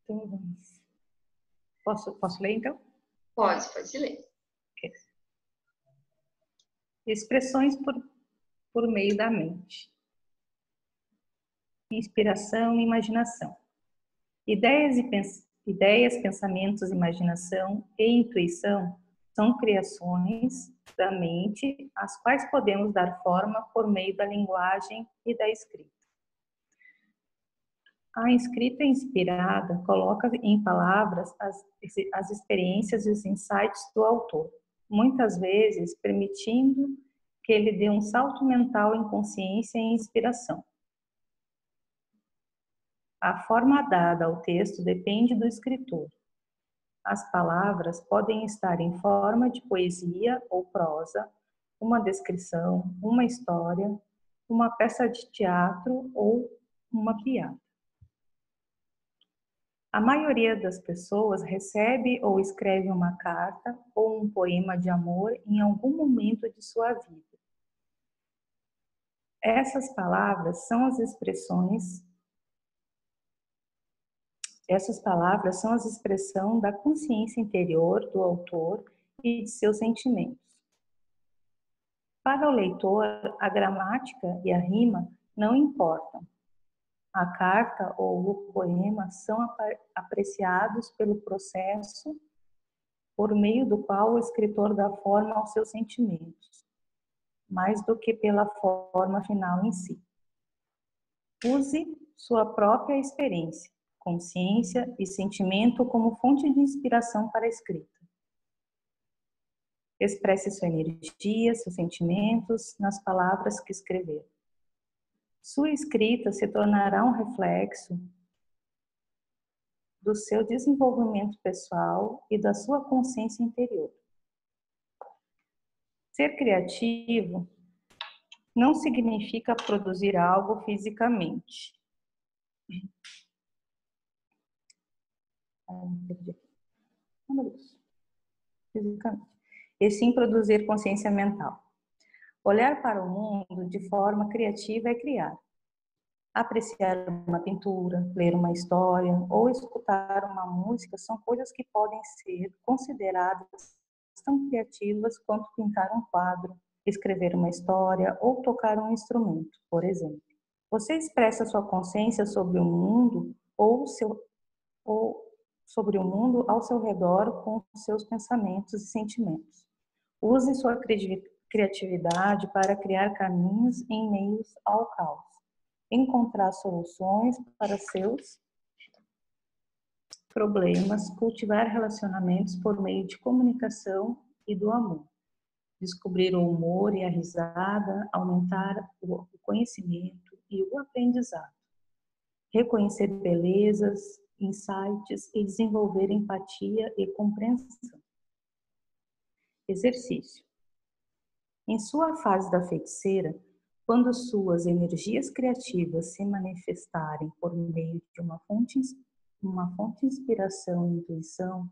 Então, posso ler, então? Pode ler. Expressões por meio da mente. Inspiração e imaginação. Ideias, pensamentos, imaginação e intuição são criações da mente, às quais podemos dar forma por meio da linguagem e da escrita. A escrita inspirada coloca em palavras as experiências e os insights do autor, muitas vezes permitindo que ele dê um salto mental em consciência e inspiração. A forma dada ao texto depende do escritor. As palavras podem estar em forma de poesia ou prosa, uma descrição, uma história, uma peça de teatro ou uma piada. A maioria das pessoas recebe ou escreve uma carta ou um poema de amor em algum momento de sua vida. Essas palavras são a expressão da consciência interior do autor e de seus sentimentos. Para o leitor, a gramática e a rima não importam. A carta ou o poema são apreciados pelo processo por meio do qual o escritor dá forma aos seus sentimentos, mais do que pela forma final em si. Use sua própria experiência, consciência e sentimento como fonte de inspiração para a escrita. Expresse sua energia, seus sentimentos nas palavras que escrever. Sua escrita se tornará um reflexo do seu desenvolvimento pessoal e da sua consciência interior. Ser criativo não significa produzir algo fisicamente. E sim produzir consciência mental. Olhar para o mundo de forma criativa é criar. Apreciar uma pintura, ler uma história ou escutar uma música são coisas que podem ser consideradas tão criativas quanto pintar um quadro, escrever uma história ou tocar um instrumento, por exemplo. Você expressa sua consciência sobre o mundo ou sobre o mundo ao seu redor com seus pensamentos e sentimentos. Use sua criatividade para criar caminhos em meio ao caos. Encontrar soluções para seus problemas, cultivar relacionamentos por meio de comunicação e do amor. Descobrir o humor e a risada, aumentar o conhecimento e o aprendizado. Reconhecer belezas, insights e desenvolver empatia e compreensão. Exercício. Em sua fase da feiticeira, quando suas energias criativas se manifestarem por meio de uma fonte de inspiração e intuição,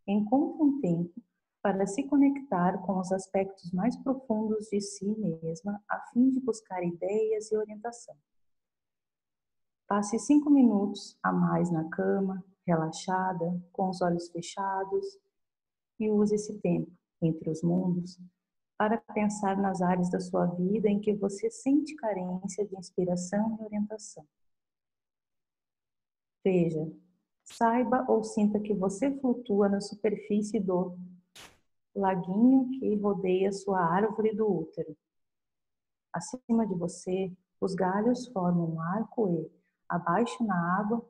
encontre um tempo para se conectar com os aspectos mais profundos de si mesma, a fim de buscar ideias e orientação. Passe 5 minutos a mais na cama, relaxada, com os olhos fechados, e use esse tempo, entre os mundos, para pensar nas áreas da sua vida em que você sente carência de inspiração e orientação. Veja, saiba ou sinta que você flutua na superfície do laguinho que rodeia sua árvore do útero. Acima de você, os galhos formam um arco e, abaixo na água,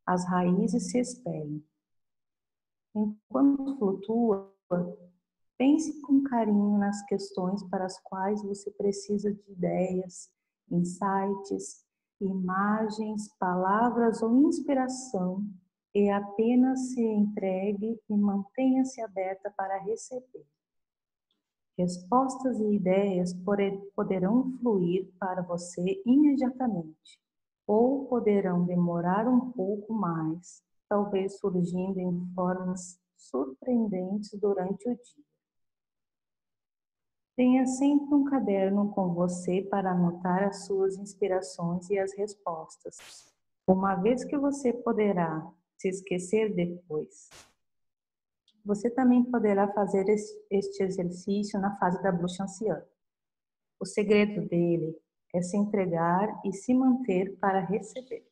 as raízes se espelham. Enquanto flutua, pense com carinho nas questões para as quais você precisa de ideias, insights, imagens, palavras ou inspiração e apenas se entregue e mantenha-se aberta para receber. Respostas e ideias poderão fluir para você imediatamente ou poderão demorar um pouco mais, talvez surgindo em formas surpreendentes durante o dia. Tenha sempre um caderno com você para anotar as suas inspirações e as respostas, uma vez que você poderá se esquecer depois. Você também poderá fazer este exercício na fase da bruxa anciã. O segredo dele é se entregar e se manter para receber.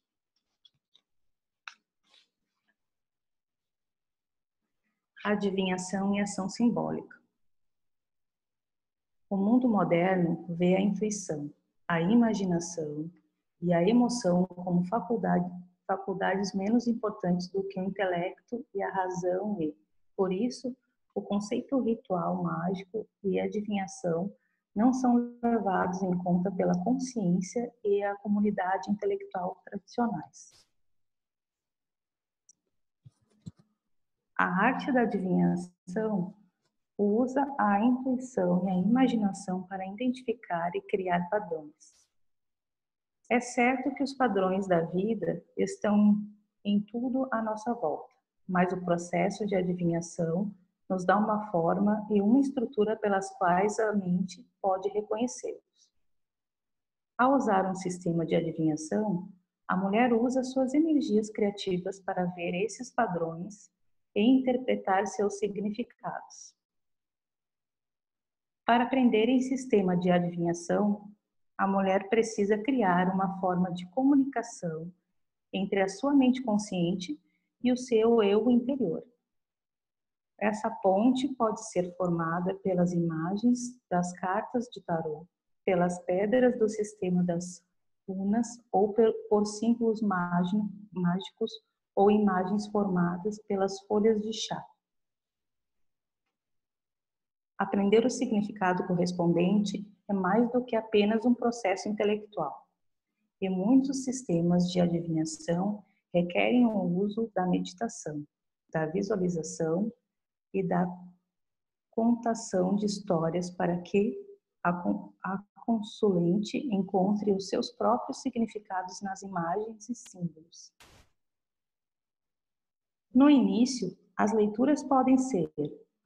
Adivinhação e ação simbólica. O mundo moderno vê a intuição, a imaginação e a emoção como faculdades menos importantes do que o intelecto e a razão e, por isso, o conceito ritual mágico e adivinhação não são levados em conta pela consciência e a comunidade intelectual tradicionais. A arte da adivinhação usa a intuição e a imaginação para identificar e criar padrões. É certo que os padrões da vida estão em tudo à nossa volta, mas o processo de adivinhação nos dá uma forma e uma estrutura pelas quais a mente pode reconhecê-los. Ao usar um sistema de adivinhação, a mulher usa suas energias criativas para ver esses padrões e interpretar seus significados. Para aprender em sistema de adivinhação, a mulher precisa criar uma forma de comunicação entre a sua mente consciente e o seu eu interior. Essa ponte pode ser formada pelas imagens das cartas de tarô, pelas pedras do sistema das runas ou por símbolos mágicos ou imagens formadas pelas folhas de chá. Aprender o significado correspondente é mais do que apenas um processo intelectual. E muitos sistemas de adivinhação requerem o uso da meditação, da visualização e da contação de histórias para que a consulente encontre os seus próprios significados nas imagens e símbolos. No início, as leituras podem ser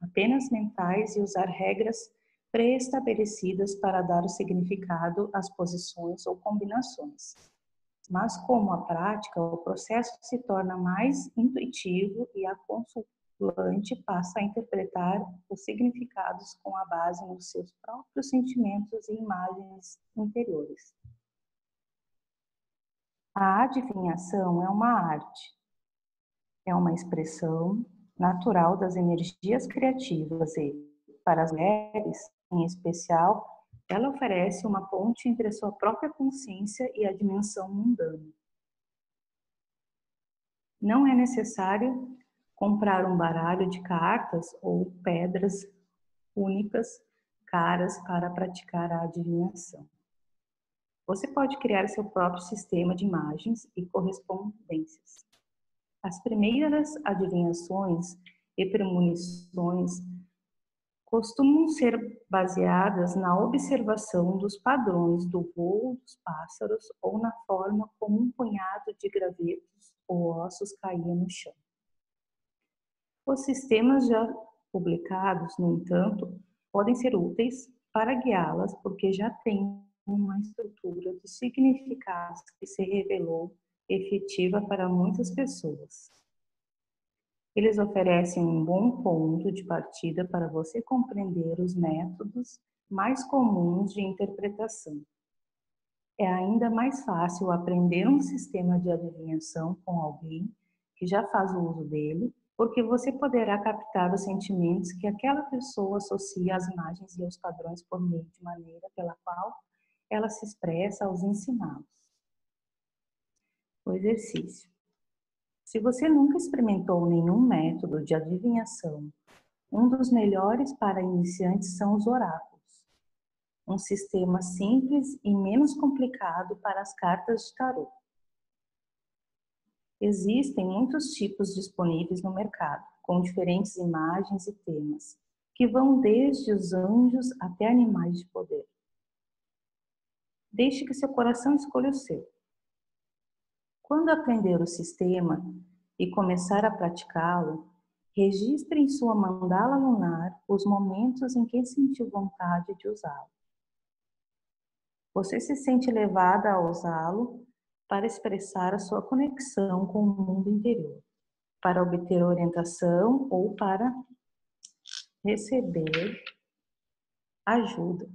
apenas mentais e usar regras pré-estabelecidas para dar o significado às posições ou combinações. Mas com a prática, o processo se torna mais intuitivo e a consultante passa a interpretar os significados com a base nos seus próprios sentimentos e imagens interiores. A adivinhação é uma arte, é uma expressão natural das energias criativas e, para as mulheres, em especial, ela oferece uma ponte entre a sua própria consciência e a dimensão mundana. Não é necessário comprar um baralho de cartas ou pedras únicas, caras, para praticar a adivinhação. Você pode criar seu próprio sistema de imagens e correspondências. As primeiras adivinhações e premonições costumam ser baseadas na observação dos padrões do voo dos pássaros ou na forma como um punhado de gravetos ou ossos caía no chão. Os sistemas já publicados, no entanto, podem ser úteis para guiá-las porque já têm uma estrutura de significados que se revelou efetiva para muitas pessoas. Eles oferecem um bom ponto de partida para você compreender os métodos mais comuns de interpretação. É ainda mais fácil aprender um sistema de adivinhação com alguém que já faz o uso dele, porque você poderá captar os sentimentos que aquela pessoa associa às imagens e aos padrões por meio de maneira pela qual ela se expressa aos ensiná-los. O exercício. Se você nunca experimentou nenhum método de adivinhação, um dos melhores para iniciantes são os oráculos, um sistema simples e menos complicado para as cartas de tarô. Existem muitos tipos disponíveis no mercado, com diferentes imagens e temas, que vão desde os anjos até animais de poder. Deixe que seu coração escolha o seu. Quando aprender o sistema e começar a praticá-lo, registre em sua mandala lunar os momentos em que sentiu vontade de usá-lo. Você se sente levada a usá-lo para expressar a sua conexão com o mundo interior. para obter orientação ou para receber ajuda.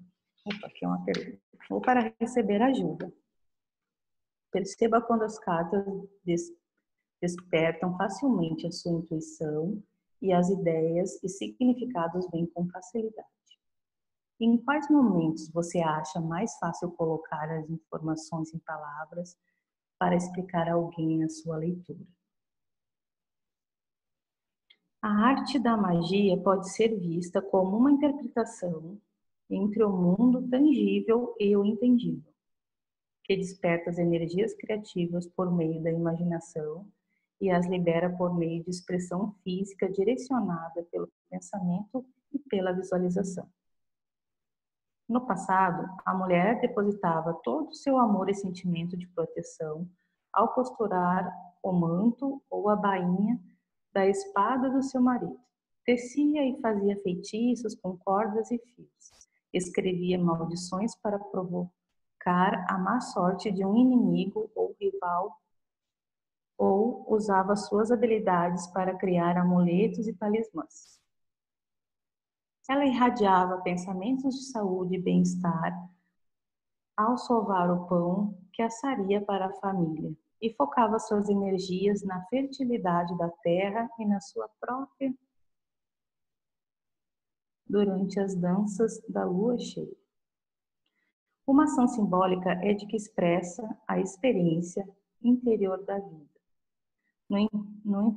Opa, aqui é uma pergunta. Ou para receber ajuda. Perceba quando as cartas despertam facilmente a sua intuição e as ideias e significados vêm com facilidade. Em quais momentos você acha mais fácil colocar as informações em palavras para explicar a alguém a sua leitura? A arte da magia pode ser vista como uma interpretação entre o mundo tangível e o intangível, que desperta as energias criativas por meio da imaginação e as libera por meio de expressão física direcionada pelo pensamento e pela visualização. No passado, a mulher depositava todo o seu amor e sentimento de proteção ao costurar o manto ou a bainha da espada do seu marido. Tecia e fazia feitiços com cordas e fios. Escrevia maldições para provocar a má sorte de um inimigo ou rival, ou usava suas habilidades para criar amuletos e talismãs. Ela irradiava pensamentos de saúde e bem-estar ao sovar o pão que assaria para a família e focava suas energias na fertilidade da terra e na sua própria durante as danças da lua cheia. Uma ação simbólica é de que expressa a experiência interior da vida, não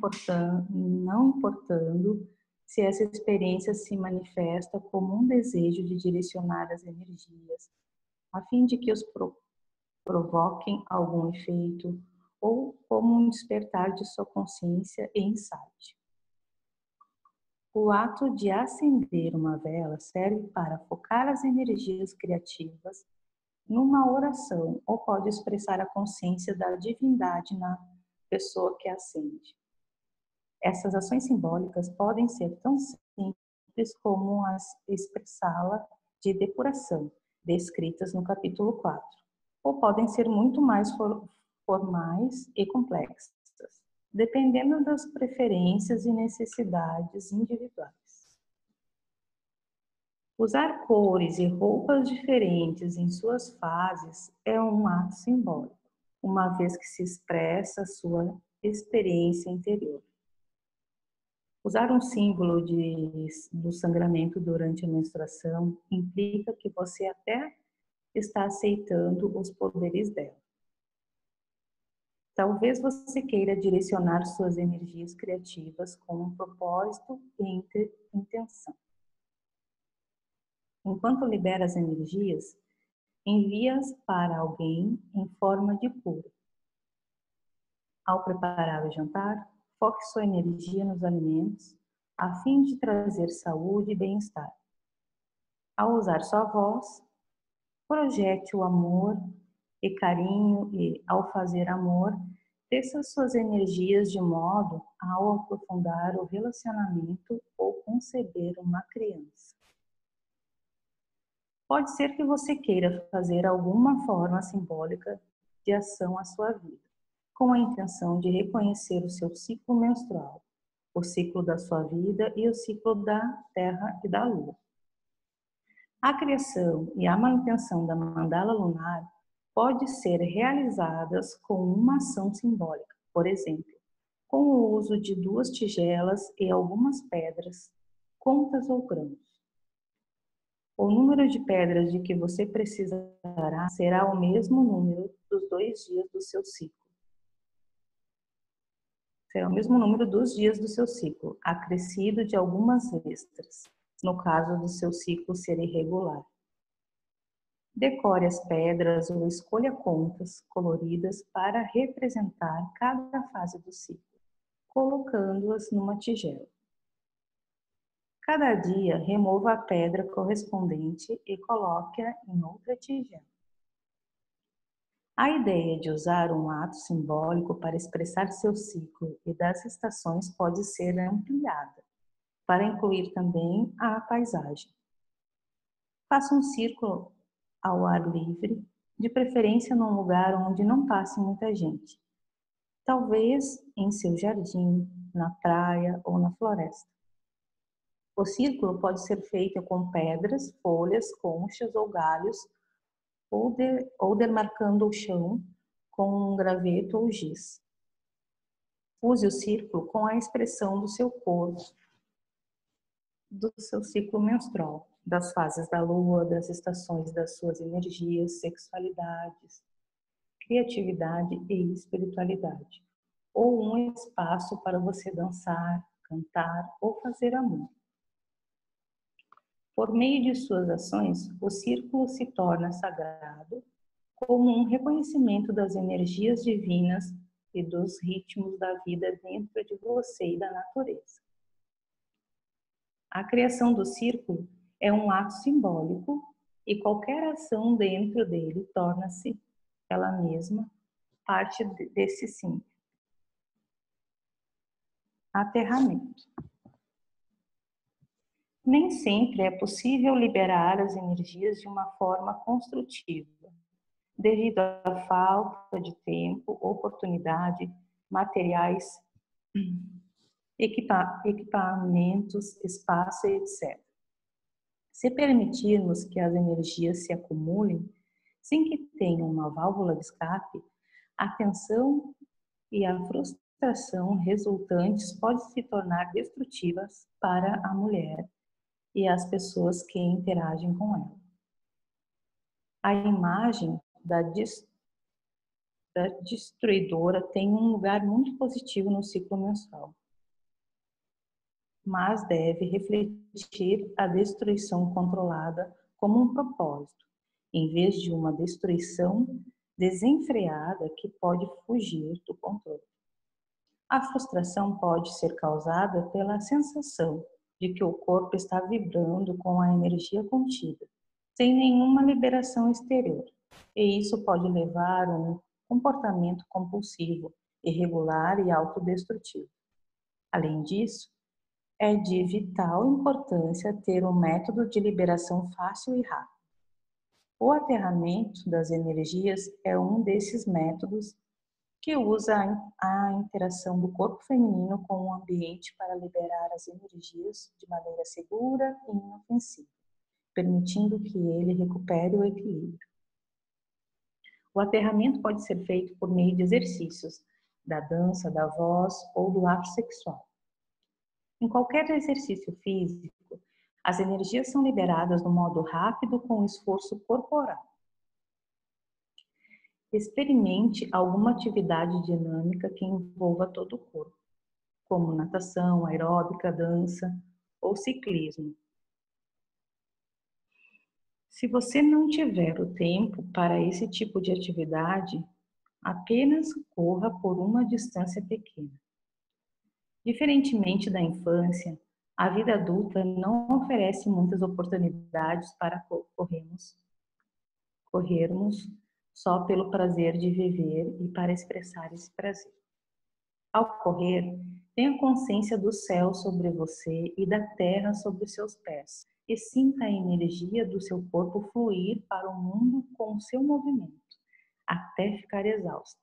importando se essa experiência se manifesta como um desejo de direcionar as energias, a fim de que os provoquem algum efeito, ou como um despertar de sua consciência e insight. O ato de acender uma vela serve para focar as energias criativas numa oração ou pode expressar a consciência da divindade na pessoa que acende. Essas ações simbólicas podem ser tão simples como as expressá-la de depuração, descritas no capítulo 4, ou podem ser muito mais formais e complexas, dependendo das preferências e necessidades individuais. Usar cores e roupas diferentes em suas fases é um ato simbólico, uma vez que se expressa a sua experiência interior. Usar um símbolo do sangramento durante a menstruação implica que você até está aceitando os poderes dela. Talvez você queira direcionar suas energias criativas com um propósito e intenção. Enquanto libera as energias, envia-as para alguém em forma de cura. Ao preparar o jantar, foque sua energia nos alimentos, a fim de trazer saúde e bem-estar. Ao usar sua voz, projete o amor e carinho e, ao fazer amor, desça suas energias de modo ao aprofundar o relacionamento ou conceber uma criança. Pode ser que você queira fazer alguma forma simbólica de ação à sua vida, com a intenção de reconhecer o seu ciclo menstrual, o ciclo da sua vida e o ciclo da Terra e da Lua. A criação e a manutenção da mandala lunar pode ser realizadas com uma ação simbólica, por exemplo, com o uso de 2 tigelas e algumas pedras, contas ou grãos. O número de pedras de que você precisará será o mesmo número dos 2 dias do seu ciclo. Será o mesmo número dos dias do seu ciclo, acrescido de algumas extras, no caso do seu ciclo ser irregular. Decore as pedras ou escolha contas coloridas para representar cada fase do ciclo, colocando-as numa tigela. Cada dia, remova a pedra correspondente e coloque-a em outra tigela. A ideia de usar um ato simbólico para expressar seu ciclo e das estações pode ser ampliada, para incluir também a paisagem. Faça um círculo ao ar livre, de preferência num lugar onde não passe muita gente. Talvez em seu jardim, na praia ou na floresta. O círculo pode ser feito com pedras, folhas, conchas ou galhos, ou demarcando o chão com um graveto ou giz. Use o círculo com a expressão do seu corpo, do seu ciclo menstrual, das fases da lua, das estações das suas energias, sexualidades, criatividade e espiritualidade, ou um espaço para você dançar, cantar ou fazer amor. Por meio de suas ações, o círculo se torna sagrado como um reconhecimento das energias divinas e dos ritmos da vida dentro de você e da natureza. A criação do círculo é um ato simbólico e qualquer ação dentro dele torna-se ela mesma parte desse símbolo. Aterramento. Nem sempre é possível liberar as energias de uma forma construtiva, devido à falta de tempo, oportunidade, materiais, equipamentos, espaço, etc. Se permitirmos que as energias se acumulem, sem que tenham uma válvula de escape, a tensão e a frustração resultantes podem se tornar destrutivas para a mulher e as pessoas que interagem com ela. A imagem da destruidora tem um lugar muito positivo no ciclo menstrual, mas deve refletir a destruição controlada como um propósito, em vez de uma destruição desenfreada que pode fugir do controle. A frustração pode ser causada pela sensação de que o corpo está vibrando com a energia contida, sem nenhuma liberação exterior, e isso pode levar a um comportamento compulsivo, irregular e autodestrutivo. Além disso, é de vital importância ter um método de liberação fácil e rápido. O aterramento das energias é um desses métodos que usa a interação do corpo feminino com o ambiente para liberar as energias de maneira segura e inofensiva, permitindo que ele recupere o equilíbrio. O aterramento pode ser feito por meio de exercícios, da dança, da voz ou do ato sexual. Em qualquer exercício físico, as energias são liberadas no modo rápido com esforço corporal. Experimente alguma atividade dinâmica que envolva todo o corpo, como natação, aeróbica, dança ou ciclismo. Se você não tiver o tempo para esse tipo de atividade, apenas corra por uma distância pequena. Diferentemente da infância, a vida adulta não oferece muitas oportunidades para corrermos só pelo prazer de viver e para expressar esse prazer. Ao correr, tenha consciência do céu sobre você e da terra sobre os seus pés, e sinta a energia do seu corpo fluir para o mundo com o seu movimento, até ficar exausto.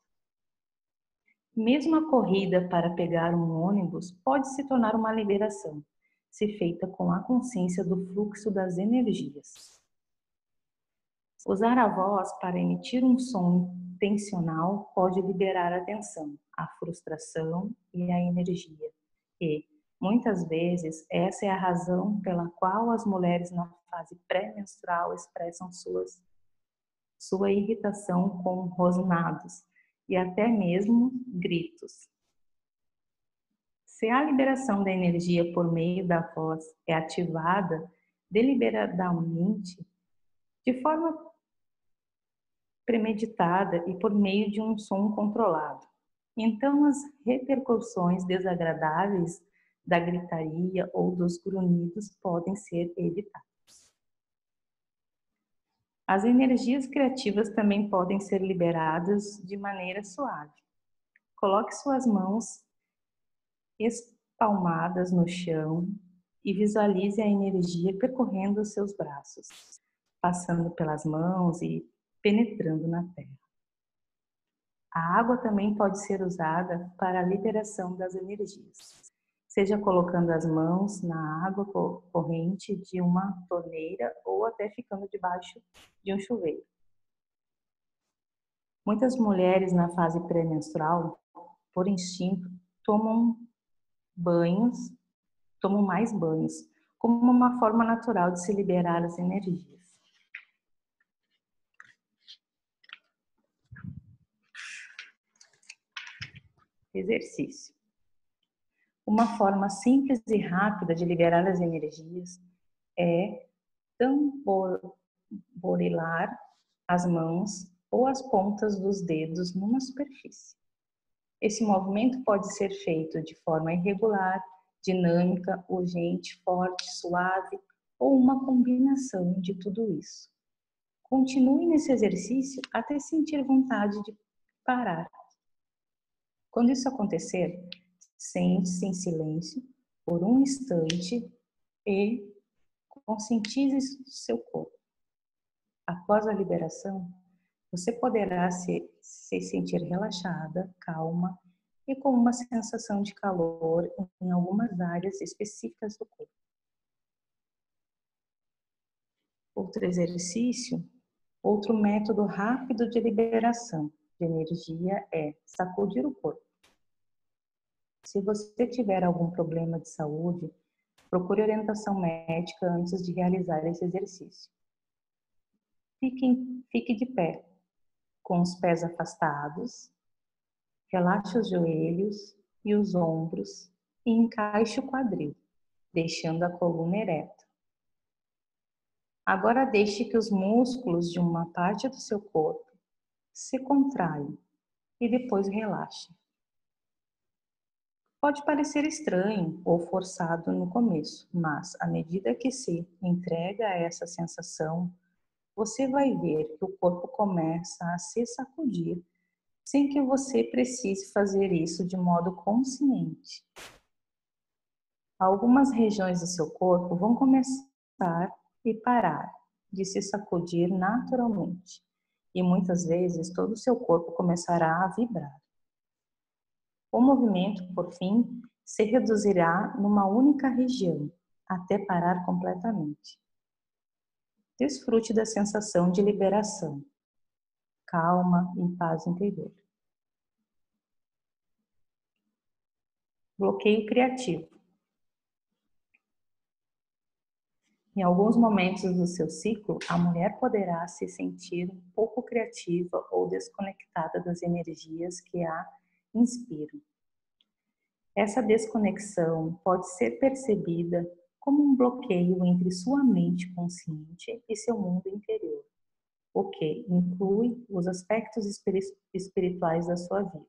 Mesmo a corrida para pegar um ônibus pode se tornar uma liberação, se feita com a consciência do fluxo das energias. Usar a voz para emitir um som intencional pode liberar a tensão, a frustração e a energia. E, muitas vezes, essa é a razão pela qual as mulheres na fase pré-menstrual expressam sua irritação com rosnados e até mesmo gritos. Se a liberação da energia por meio da voz é ativada deliberadamente, de forma premeditada e por meio de um som controlado, então as repercussões desagradáveis da gritaria ou dos grunhidos podem ser evitadas. As energias criativas também podem ser liberadas de maneira suave. Coloque suas mãos espalmadas no chão e visualize a energia percorrendo os seus braços, passando pelas mãos e penetrando na terra. A água também pode ser usada para a liberação das energias, seja colocando as mãos na água corrente de uma torneira ou até ficando debaixo de um chuveiro. Muitas mulheres na fase pré-menstrual, por instinto, tomam mais banhos, como uma forma natural de se liberar as energias. Exercício. Uma forma simples e rápida de liberar as energias é tamborilar as mãos ou as pontas dos dedos numa superfície. Esse movimento pode ser feito de forma irregular, dinâmica, urgente, forte, suave ou uma combinação de tudo isso. Continue nesse exercício até sentir vontade de parar. Quando isso acontecer, sente-se em silêncio por um instante e conscientize seu corpo. Após a liberação, você poderá se sentir relaxada, calma e com uma sensação de calor em algumas áreas específicas do corpo. Outro exercício, outro método rápido de liberação de energia é sacudir o corpo. Se você tiver algum problema de saúde, procure orientação médica antes de realizar esse exercício. Fique de pé, com os pés afastados, relaxe os joelhos e os ombros e encaixe o quadril, deixando a coluna ereta. Agora deixe que os músculos de uma parte do seu corpo se contraiam e depois relaxe. Pode parecer estranho ou forçado no começo, mas à medida que se entrega a essa sensação, você vai ver que o corpo começa a se sacudir sem que você precise fazer isso de modo consciente. Algumas regiões do seu corpo vão começar e parar de se sacudir naturalmente, e muitas vezes todo o seu corpo começará a vibrar. O movimento, por fim, se reduzirá numa única região, até parar completamente. Desfrute da sensação de liberação, calma e paz interior. Bloqueio criativo. Em alguns momentos do seu ciclo, a mulher poderá se sentir um pouco criativa ou desconectada das energias que a inspiram. Essa desconexão pode ser percebida como um bloqueio entre sua mente consciente e seu mundo interior, o que inclui os aspectos espirituais da sua vida.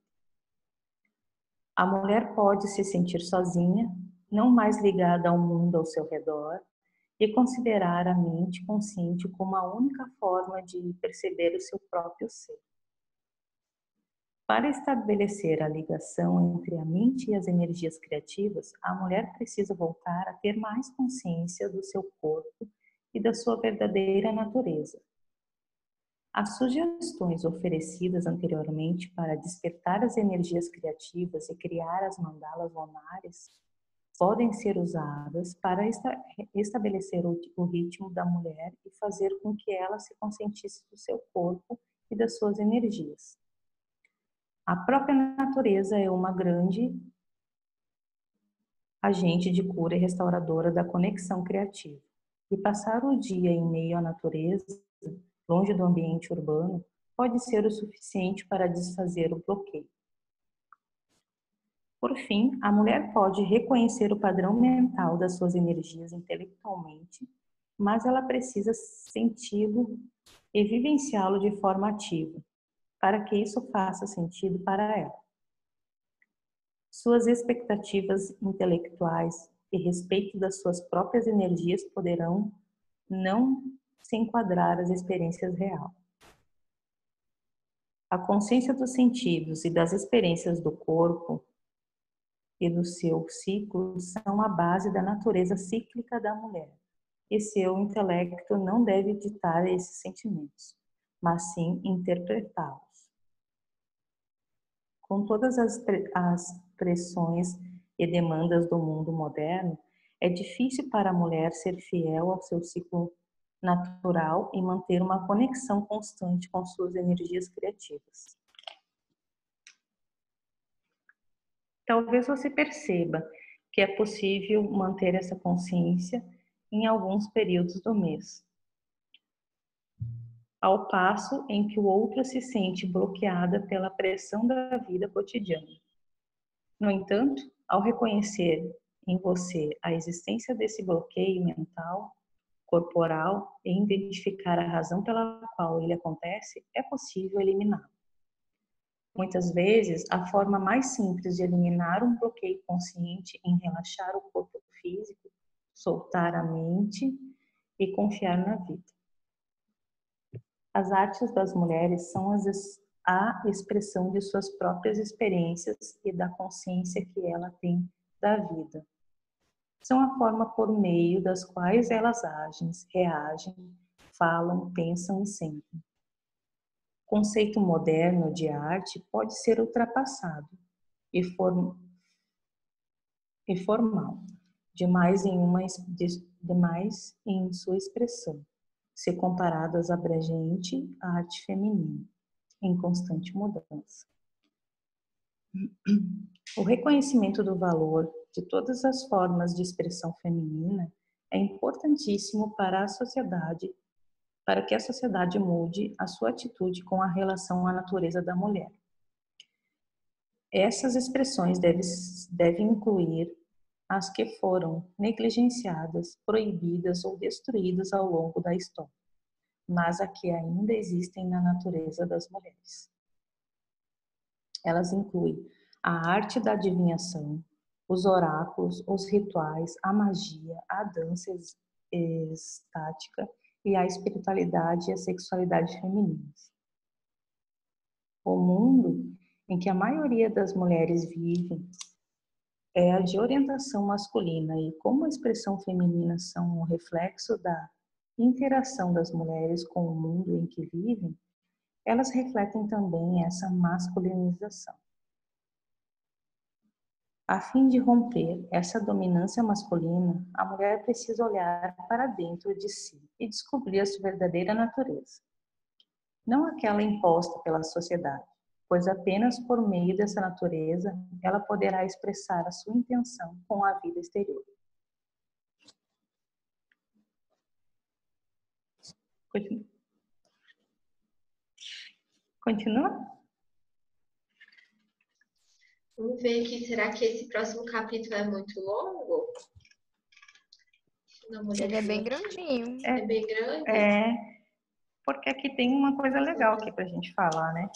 A mulher pode se sentir sozinha, não mais ligada ao mundo ao seu redor, e considerar a mente consciente como a única forma de perceber o seu próprio ser. Para estabelecer a ligação entre a mente e as energias criativas, a mulher precisa voltar a ter mais consciência do seu corpo e da sua verdadeira natureza. As sugestões oferecidas anteriormente para despertar as energias criativas e criar as mandalas lunares podem ser usadas para estabelecer o ritmo da mulher e fazer com que ela se conscientize do seu corpo e das suas energias. A própria natureza é uma grande agente de cura e restauradora da conexão criativa. E passar o dia em meio à natureza, longe do ambiente urbano, pode ser o suficiente para desfazer o bloqueio. Por fim, a mulher pode reconhecer o padrão mental das suas energias intelectualmente, mas ela precisa senti-lo e vivenciá-lo de forma ativa, para que isso faça sentido para ela. Suas expectativas intelectuais e respeito das suas próprias energias poderão não se enquadrar às experiências reais. A consciência dos sentidos e das experiências do corpo e do seu ciclo são a base da natureza cíclica da mulher. E seu intelecto não deve ditar esses sentimentos, mas sim interpretá-los. Com todas as pressões e demandas do mundo moderno, é difícil para a mulher ser fiel ao seu ciclo natural e manter uma conexão constante com suas energias criativas. Talvez você perceba que é possível manter essa consciência em alguns períodos do mês, ao passo em que o outro se sente bloqueada pela pressão da vida cotidiana. No entanto, ao reconhecer em você a existência desse bloqueio mental, corporal e identificar a razão pela qual ele acontece, é possível eliminá-lo. Muitas vezes, a forma mais simples de eliminar um bloqueio consciente em relaxar o corpo físico, soltar a mente e confiar na vida. As artes das mulheres são a expressão de suas próprias experiências e da consciência que ela tem da vida. São a forma por meio das quais elas agem, reagem, falam, pensam e sentem. O conceito moderno de arte pode ser ultrapassado e formal, demais em sua expressão, se comparado às abrangente arte feminina, em constante mudança. O reconhecimento do valor de todas as formas de expressão feminina é importantíssimo para que a sociedade mude a sua atitude com a relação à natureza da mulher. Essas expressões devem incluir as que foram negligenciadas, proibidas ou destruídas ao longo da história, mas as que ainda existem na natureza das mulheres. Elas incluem a arte da adivinhação, os oráculos, os rituais, a magia, a dança estática e a espiritualidade e a sexualidade femininas. O mundo em que a maioria das mulheres vivem é a de orientação masculina e como a expressão feminina são um reflexo da interação das mulheres com o mundo em que vivem, elas refletem também essa masculinização. A fim de romper essa dominância masculina, a mulher precisa olhar para dentro de si e descobrir a sua verdadeira natureza. Não aquela imposta pela sociedade, pois apenas por meio dessa natureza ela poderá expressar a sua intenção com a vida exterior. Continua? Vamos ver aqui, será que esse próximo capítulo é muito longo? Ele é bem grandinho. É bem grande? É, porque aqui tem uma coisa legal aqui pra gente falar, né?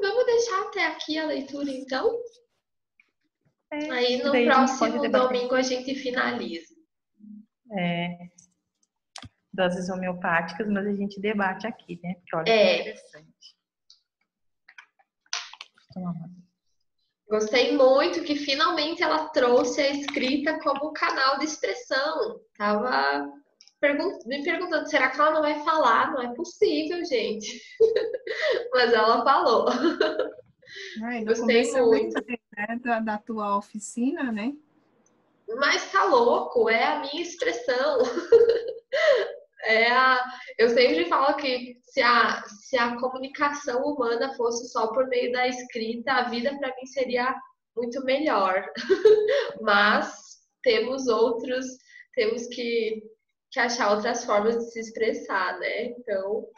Vamos deixar até aqui a leitura, então? Aí no daí próximo domingo a gente finaliza. Doses homeopáticas, mas a gente debate aqui, né? Porque olha que interessante. Gostei muito que finalmente ela trouxe a escrita como canal de expressão. Tava me perguntando, será que ela não vai falar? Não é possível, gente. Mas ela falou. Gostei muito. Da tua oficina, né? Mas tá louco, é a minha expressão. Eu sempre falo que se a comunicação humana fosse só por meio da escrita, a vida para mim seria muito melhor. Mas temos que achar outras formas de se expressar, né? Então.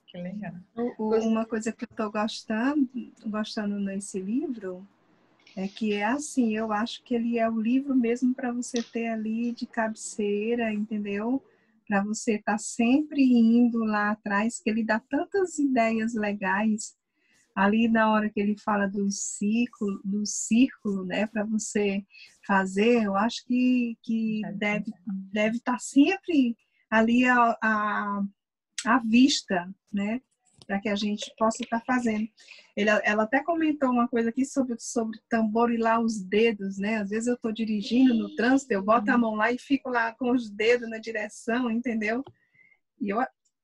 Que legal. Uma coisa que eu estou gostando nesse livro é que é assim, eu acho que ele é o livro mesmo para você ter ali de cabeceira, entendeu? Para você estar sempre indo lá atrás, que ele dá tantas ideias legais ali na hora que ele fala do círculo, né? Para você fazer, eu acho que deve estar sempre ali à vista, né? Para que a gente possa estar fazendo. Ela até comentou uma coisa aqui sobre tamborilar os dedos, né? Às vezes eu estou dirigindo no trânsito, eu boto a mão lá e fico lá com os dedos na direção, entendeu? E eu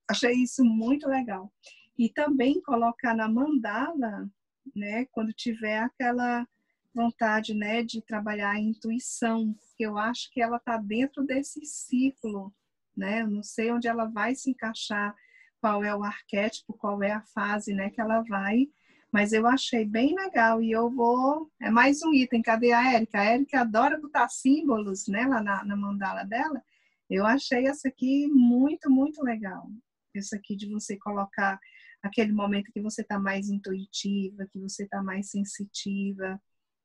achei isso muito legal. E também colocar na mandala, né, quando tiver aquela vontade, né, de trabalhar a intuição, porque eu acho que ela está dentro desse ciclo, né? Eu não sei onde ela vai se encaixar, qual é o arquétipo, qual é a fase, né, que ela vai, mas eu achei bem legal e eu vou... É mais um item, cadê a Érica? A Érica adora botar símbolos, né, lá na mandala dela. Eu achei essa aqui muito, muito legal. Isso aqui de você colocar aquele momento que você está mais intuitiva, que você está mais sensitiva.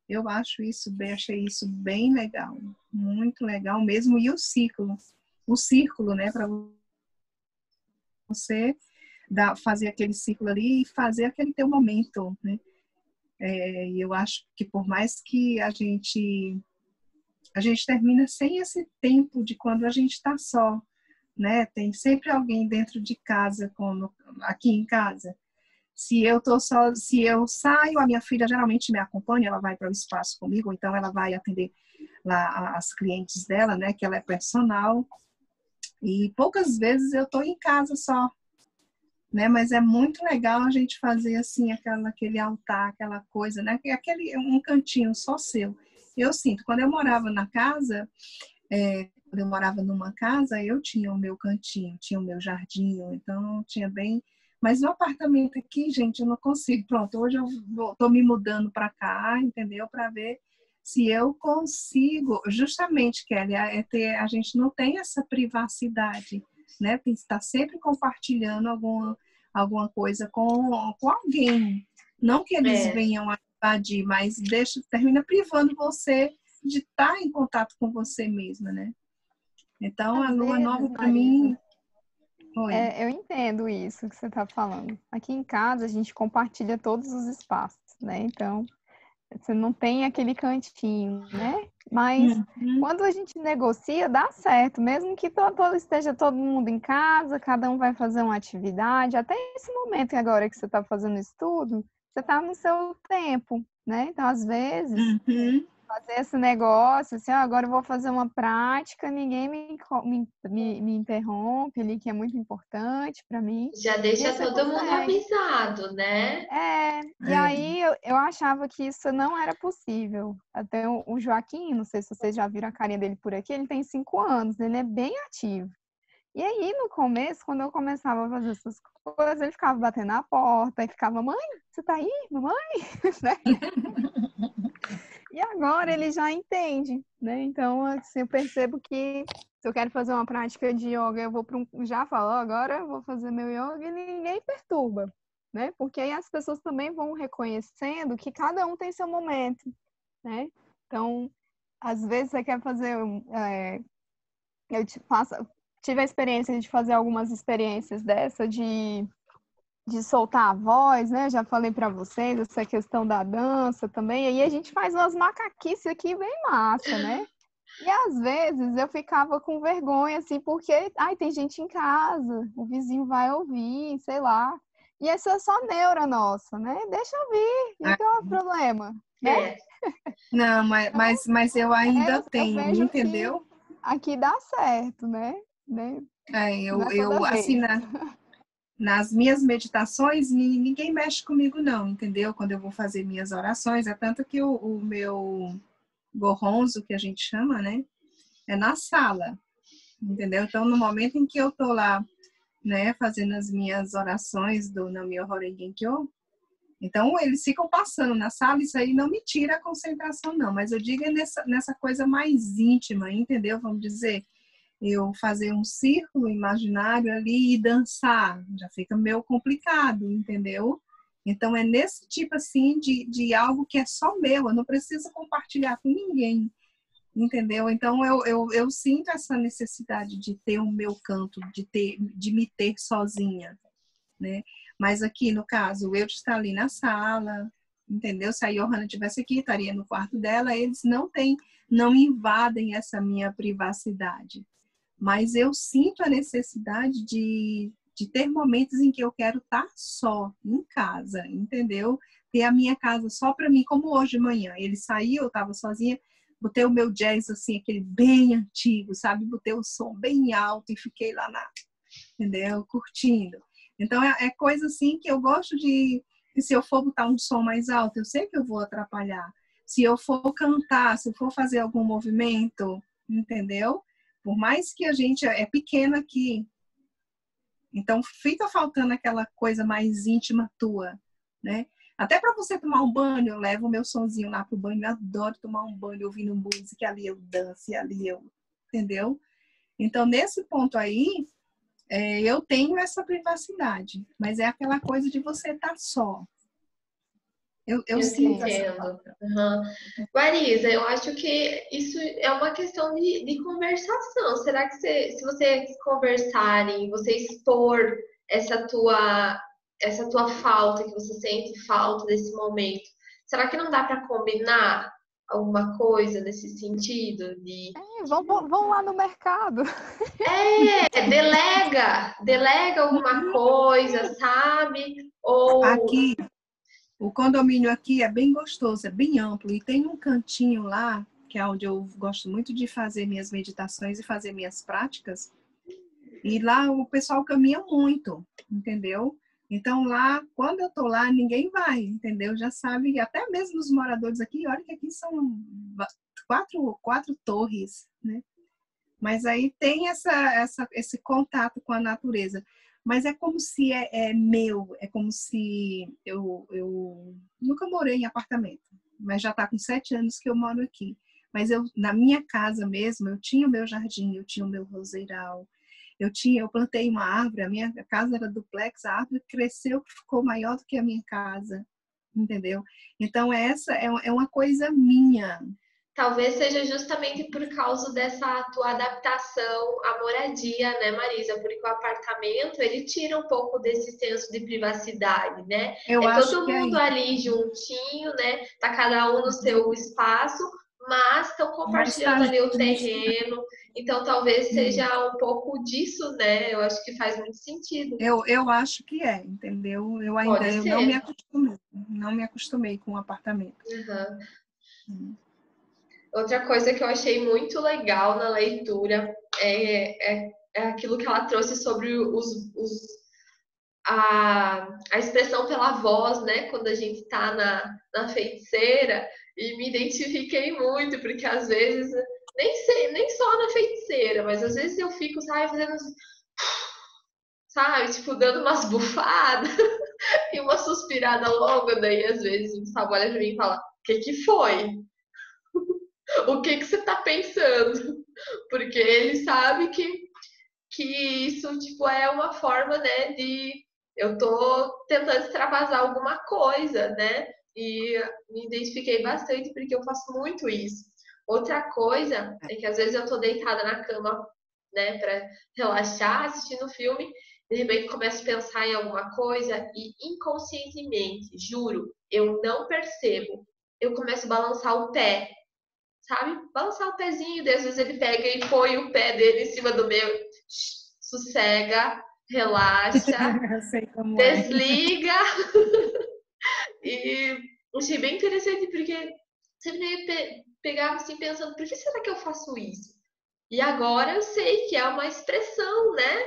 Eu acho isso bem, achei isso bem legal, muito legal mesmo. E o círculo, né, para você fazer aquele círculo ali e fazer aquele teu momento, né? E eu acho que por mais que a gente termina sem esse tempo de quando a gente está só, né? Tem sempre alguém dentro de casa, como aqui em casa. Se eu saio, a minha filha geralmente me acompanha, ela vai para o espaço comigo, então ela vai atender lá as clientes dela, né? Que ela é personal. E poucas vezes eu estou em casa só, né? Mas é muito legal a gente fazer assim aquele altar, aquela coisa, né? Um cantinho só seu. Eu sinto, quando eu morava na casa, quando eu morava numa casa, eu tinha o meu cantinho, tinha o meu jardim, então tinha bem. Mas no apartamento aqui, gente, eu não consigo. Pronto, hoje eu tô me mudando para cá, entendeu? Para ver se eu consigo. Justamente, Kelly, a gente não tem essa privacidade, né? Tem que estar sempre compartilhando alguma coisa com alguém. Não que eles venham a invadir, mas termina privando você de estar em contato com você mesma, né? Então, a lua nova para mim... eu entendo isso que você está falando. Aqui em casa, a gente compartilha todos os espaços, né? Então, você não tem aquele cantinho, né? Mas quando a gente negocia, dá certo. Mesmo que esteja todo mundo em casa, cada um vai fazer uma atividade. Até esse momento agora que você está fazendo estudo, você está no seu tempo, né? Então, às vezes... fazer esse negócio, assim, agora eu vou fazer uma prática, ninguém me interrompe ali, que é muito importante para mim. Já deixa todo mundo avisado, né? E aí eu achava que isso não era possível. Até o Joaquim, não sei se vocês já viram a carinha dele por aqui, ele tem 5 anos, ele é bem ativo. E aí, no começo, quando eu começava a fazer essas coisas, ele ficava batendo na porta e ficava, mãe, você tá aí, mamãe? Né? E agora ele já entende, né? Então, assim, eu percebo que se eu quero fazer uma prática de yoga, eu vou já falo, agora eu vou fazer meu yoga e ninguém perturba, né? Porque aí as pessoas também vão reconhecendo que cada um tem seu momento, né? Então, às vezes você quer fazer... tive a experiência de fazer algumas experiências dessa, de soltar a voz, né? Já falei para vocês, essa questão da dança também. E aí a gente faz umas macaquices aqui bem massa, né? E às vezes eu ficava com vergonha, assim, porque tem gente em casa, o vizinho vai ouvir, sei lá. E essa é só neura nossa, né? Deixa eu ouvir, e qual é o problema, né? Não, mas eu ainda tenho, eu vejo entendeu? Que aqui dá certo, né? Eu assim, nas minhas meditações, ninguém mexe comigo não, entendeu? Quando eu vou fazer minhas orações, é tanto que o meu gorronzo, que a gente chama, né? É na sala, entendeu? Então, no momento em que eu tô lá, né, fazendo as minhas orações do Nam-myoho-renge Kyo, então eles ficam passando na sala, isso aí não me tira a concentração não, mas eu digo nessa coisa mais íntima, entendeu? Vamos dizer, eu fazer um círculo imaginário ali e dançar, já fica meio complicado, entendeu? Então é nesse tipo assim de algo que é só meu, eu não preciso compartilhar com ninguém, entendeu? Então eu sinto essa necessidade de ter o meu canto, de me ter sozinha, né? Mas aqui no caso, eu estar ali na sala, entendeu? Se a Johanna estivesse aqui, estaria no quarto dela, eles não invadem essa minha privacidade. Mas eu sinto a necessidade de ter momentos em que eu quero estar só, em casa, entendeu? Ter a minha casa só para mim, como hoje de manhã. Ele saiu, eu estava sozinha, botei o meu jazz, assim, aquele bem antigo, sabe? Botei o som bem alto e fiquei lá entendeu? Curtindo. Então, é coisa assim que eu gosto de... que se eu for botar um som mais alto, eu sei que eu vou atrapalhar. Se eu for cantar, se eu for fazer algum movimento, entendeu? Por mais que a gente é pequeno aqui, então fica faltando aquela coisa mais íntima tua, né? Até para você tomar um banho, eu levo o meu sonzinho lá pro banho, eu adoro tomar um banho ouvindo música, ali eu danço, e ali eu, entendeu? Então, nesse ponto aí, eu tenho essa privacidade, mas é aquela coisa de você estar só. Eu Eu te sinto essa entendo. falta. Uhum. Marisa, eu acho que isso é uma questão de conversação. Será que se vocês conversarem, você expor essa tua falta, que você sente falta desse momento, será que não dá para combinar alguma coisa nesse sentido? Vão lá no mercado. Delega alguma coisa, sabe? Ou Aqui, o condomínio aqui é bem gostoso, é bem amplo. E tem um cantinho lá, que é onde eu gosto muito de fazer minhas meditações e fazer minhas práticas. E lá o pessoal caminha muito, entendeu? Então lá, quando eu tô lá, ninguém vai, entendeu? Já sabe, até mesmo os moradores aqui, olha que aqui são quatro torres, né? Mas aí tem esse contato com a natureza. Mas é como se é meu, é como se eu nunca morei em apartamento, mas já está com 7 anos que eu moro aqui. Mas na minha casa mesmo, eu tinha o meu jardim, eu tinha o meu roseiral, eu plantei uma árvore, a minha casa era duplex, a árvore cresceu, ficou maior do que a minha casa, entendeu? Então essa é uma coisa minha. talvez seja justamente por causa dessa tua adaptação à moradia, né, Marisa? Porque o apartamento, ele tira um pouco desse senso de privacidade, né? Eu É acho todo que é mundo isso. ali juntinho, né? Tá cada um no seu espaço, mas estão Mas tá compartilhando ali o justo. terreno. Então, talvez seja um pouco disso, né? Eu acho que faz muito sentido. Eu acho que entendeu? Pode Eu não me ser. acostumei, não me acostumei com o apartamento. Uhum. Hum. Outra coisa que eu achei muito legal na leitura é aquilo que ela trouxe sobre a expressão pela voz, né? Quando a gente tá na feiticeira, e me identifiquei muito, porque às vezes, nem só na feiticeira, mas às vezes eu fico, sabe, fazendo, sabe, tipo, dando umas bufadas e uma suspirada longa, daí às vezes o Gustavo olha pra mim e fala, o que foi? O que você tá pensando? Porque ele sabe que isso, tipo, é uma forma, né, de eu tô tentando extravasar alguma coisa, né? E me identifiquei bastante porque eu faço muito isso. Outra coisa é que às vezes eu tô deitada na cama, né, para relaxar, assistindo filme, de repente começo a pensar em alguma coisa e inconscientemente, juro, eu não percebo. Eu começo a balançar o pé, sabe? Balançar o pezinho, daí às vezes ele pega e põe o pé dele em cima do meu. Sossega, relaxa, Eu sei como é. desliga. E achei bem interessante porque sempre me pegava assim pensando, por que será que eu faço isso? E agora eu sei que é uma expressão, né?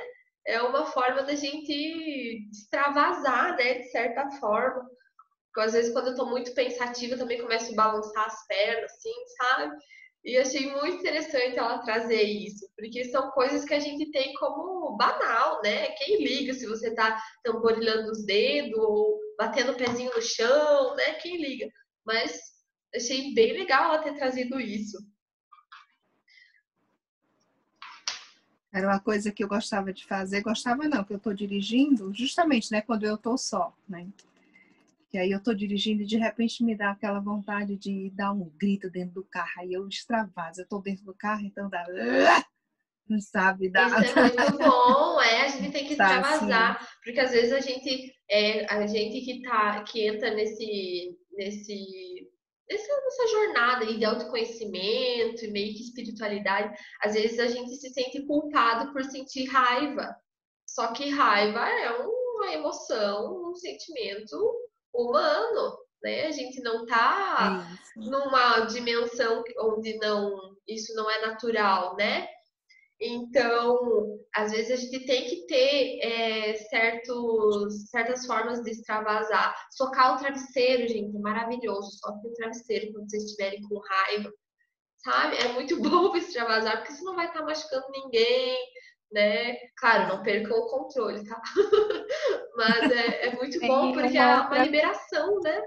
É uma forma da gente extravasar, né? De certa forma. Porque às vezes quando eu tô muito pensativa eu também começo a balançar as pernas, assim, sabe? E achei muito interessante ela trazer isso, porque são coisas que a gente tem como banal, né? Quem liga se você tá tamborilando os dedos ou batendo o pezinho no chão, né? Quem liga? Mas achei bem legal ela ter trazido isso. Era uma coisa que eu gostava de fazer. Gostava não, porque eu estou dirigindo, justamente, né, quando eu estou só, né? Que aí eu estou dirigindo e de repente me dá aquela vontade de dar um grito dentro do carro. Aí eu extravaso. Eu estou dentro do carro, então dá... Não sabe, dá... Isso é muito bom, a gente tem que Tá assim. extravasar, porque às vezes a gente que entra nessa nossa jornada aí de autoconhecimento e meio que espiritualidade, às vezes a gente se sente culpado por sentir raiva. Só que raiva é uma emoção, um sentimento humano, né? A gente não É tá isso. numa dimensão onde isso não é natural, né? Então, às vezes a gente tem que ter certas formas de extravasar. Socar o travesseiro, gente, é maravilhoso. Soque o travesseiro quando vocês estiverem com raiva, sabe? É muito bom extravasar, porque você não vai estar machucando ninguém, né? Claro, não percam o controle, tá? Mas é muito bom, Tem porque uma é uma outra. liberação, né?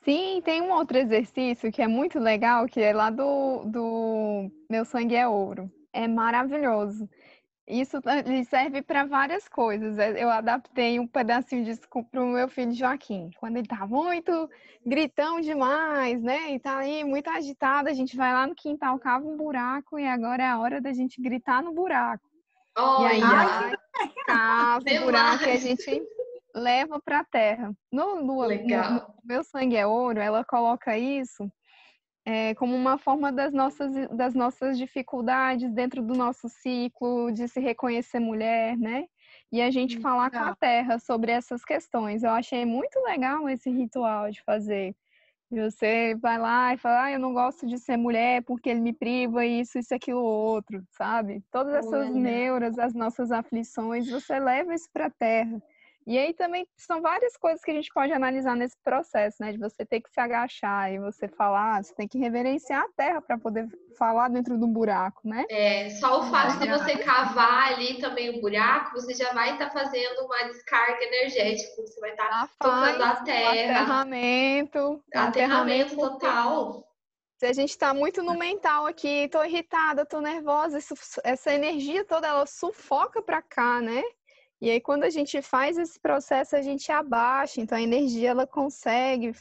Sim, tem um outro exercício que é muito legal, que é lá do Meu Sangue é Ouro. É maravilhoso. Isso ele serve para várias coisas. Eu adaptei um pedacinho disso para o meu filho Joaquim. Quando ele tá muito gritão demais, né? E tá aí muito agitado, a gente vai lá no quintal, cava um buraco e agora é a hora da gente gritar no buraco. E aí Ai, Olha, vai, cava o buraco e a demais! gente leva para a terra. No Legal. Meu Sangue é Ouro, ela coloca isso como uma forma das nossas dificuldades dentro do nosso ciclo, de se reconhecer mulher, né? E a gente falar com a legal. terra sobre essas questões. Eu achei muito legal esse ritual de fazer. E você vai lá e fala, eu não gosto de ser mulher porque ele me priva isso, aquilo, outro, sabe? Todas essas Olha. neuras, as nossas aflições, você leva isso para a terra. E aí também são várias coisas que a gente pode analisar nesse processo, né? De você ter que se agachar e você falar, você tem que reverenciar a terra para poder falar dentro do buraco, né? Só o fato de Legal. você cavar ali também o buraco, você já vai estar fazendo uma descarga energética, você vai estar Já tocando faz a terra, o aterramento, aterramento porque total. se a gente está muito no mental aqui, tô irritada, tô nervosa, essa energia toda ela sufoca para cá, né? E aí quando a gente faz esse processo, a gente abaixa, então a energia ela consegue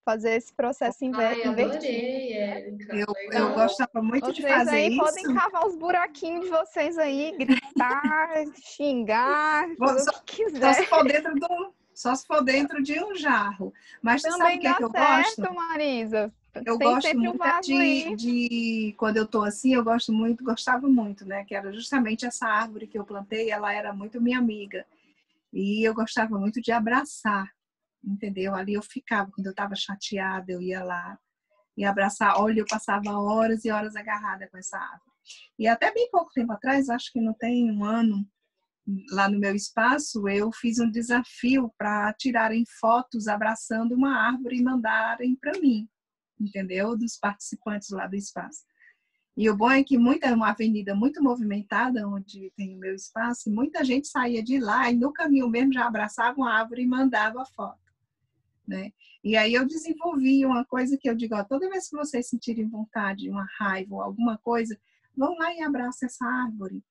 fazer esse processo Ai, invertido. adorei, Érica. Eu Legal. gostava muito de Vocês fazer aí podem isso. cavar os buraquinhos de vocês aí, gritar, xingar, fazer o Só, que só se quiser. for só se for dentro de um jarro. Mas tu sabe o Também que é dá que eu gosto? certo, Marisa. Eu Tem gosto sempre um muito vaso aí. quando eu tô assim, gostava muito, né? Que era justamente essa árvore que eu plantei, ela era muito minha amiga. E eu gostava muito de abraçar, entendeu? Ali eu ficava, quando eu estava chateada, eu ia lá e abraçar. Olha, eu passava horas e horas agarrada com essa árvore. E até bem pouco tempo atrás, acho que não tem um ano, lá no meu espaço, eu fiz um desafio para tirarem fotos abraçando uma árvore e mandarem para mim, entendeu? Dos participantes lá do espaço. E o bom é que é uma avenida muito movimentada, onde tem o meu espaço, e muita gente saía de lá e no caminho mesmo já abraçava uma árvore e mandava foto, né? E aí eu desenvolvi uma coisa que eu digo, ó, toda vez que vocês sentirem vontade, uma raiva ou alguma coisa, vão lá e abraçem essa árvore.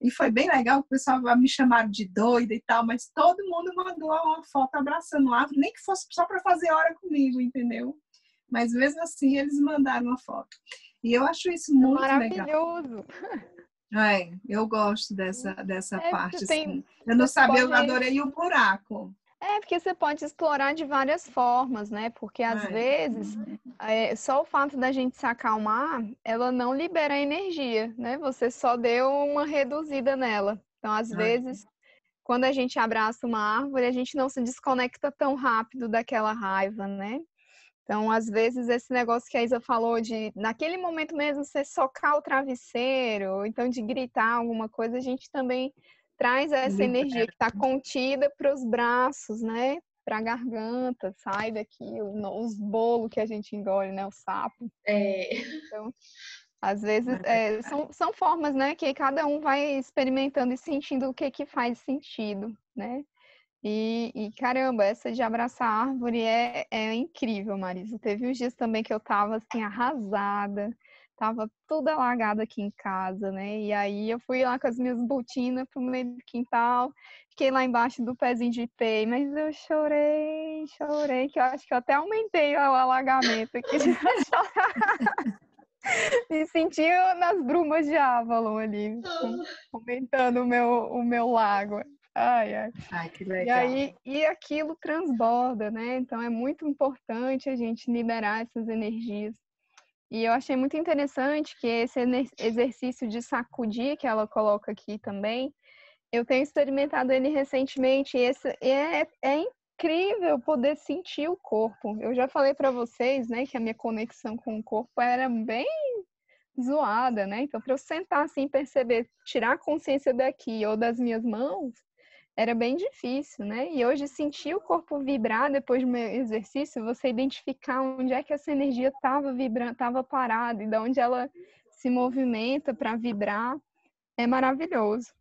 E foi bem legal, o pessoal me chamaram de doida e tal, mas todo mundo mandou uma foto abraçando a árvore, nem que fosse só para fazer hora comigo, entendeu? Mas mesmo assim eles mandaram uma foto. E eu acho isso É muito legal. maravilhoso. Eu gosto dessa Você parte, tem, assim. Eu não você sabia, eu pode. adorei o buraco. Porque você pode explorar de várias formas, né? Porque às Ai, vezes só o fato da gente se acalmar, ela não libera energia, né? Você só deu uma reduzida nela. Então, às ai, vezes, quando a gente abraça uma árvore, a gente não se desconecta tão rápido daquela raiva, né? Então, às vezes, esse negócio que a Isa falou de, naquele momento mesmo, você socar o travesseiro, ou então de gritar alguma coisa, a gente também traz essa energia libera. que está contida para os braços, né? Para a garganta, sai daqui, os bolos que a gente engole, né? O sapo. É, Então, às vezes, É verdade. são formas, né? Que cada um vai experimentando e sentindo o que faz sentido, né? Caramba, essa de abraçar a árvore é incrível, Marisa. Teve uns dias também que eu tava assim, arrasada, tava tudo alagado aqui em casa, né? E aí eu fui lá com as minhas botinas pro meio do quintal, fiquei lá embaixo do pezinho de ipê, mas eu chorei, que eu acho que eu até aumentei o alagamento aqui de chorar. Me senti nas brumas de Avalon ali, aumentando o meu lago. Ai, ai. Ai, que E legal. aí, aquilo transborda, né? Então é muito importante a gente liberar essas energias. E eu achei muito interessante que esse exercício de sacudir que ela coloca aqui também, eu tenho experimentado ele recentemente e é incrível poder sentir o corpo. Eu já falei para vocês, né, que a minha conexão com o corpo era bem zoada, né? Então, para eu sentar assim, perceber, tirar a consciência daqui ou das minhas mãos, era bem difícil, né? E hoje sentir o corpo vibrar depois do meu exercício, você identificar onde é que essa energia estava vibrando, estava parada e de onde ela se movimenta para vibrar, é maravilhoso.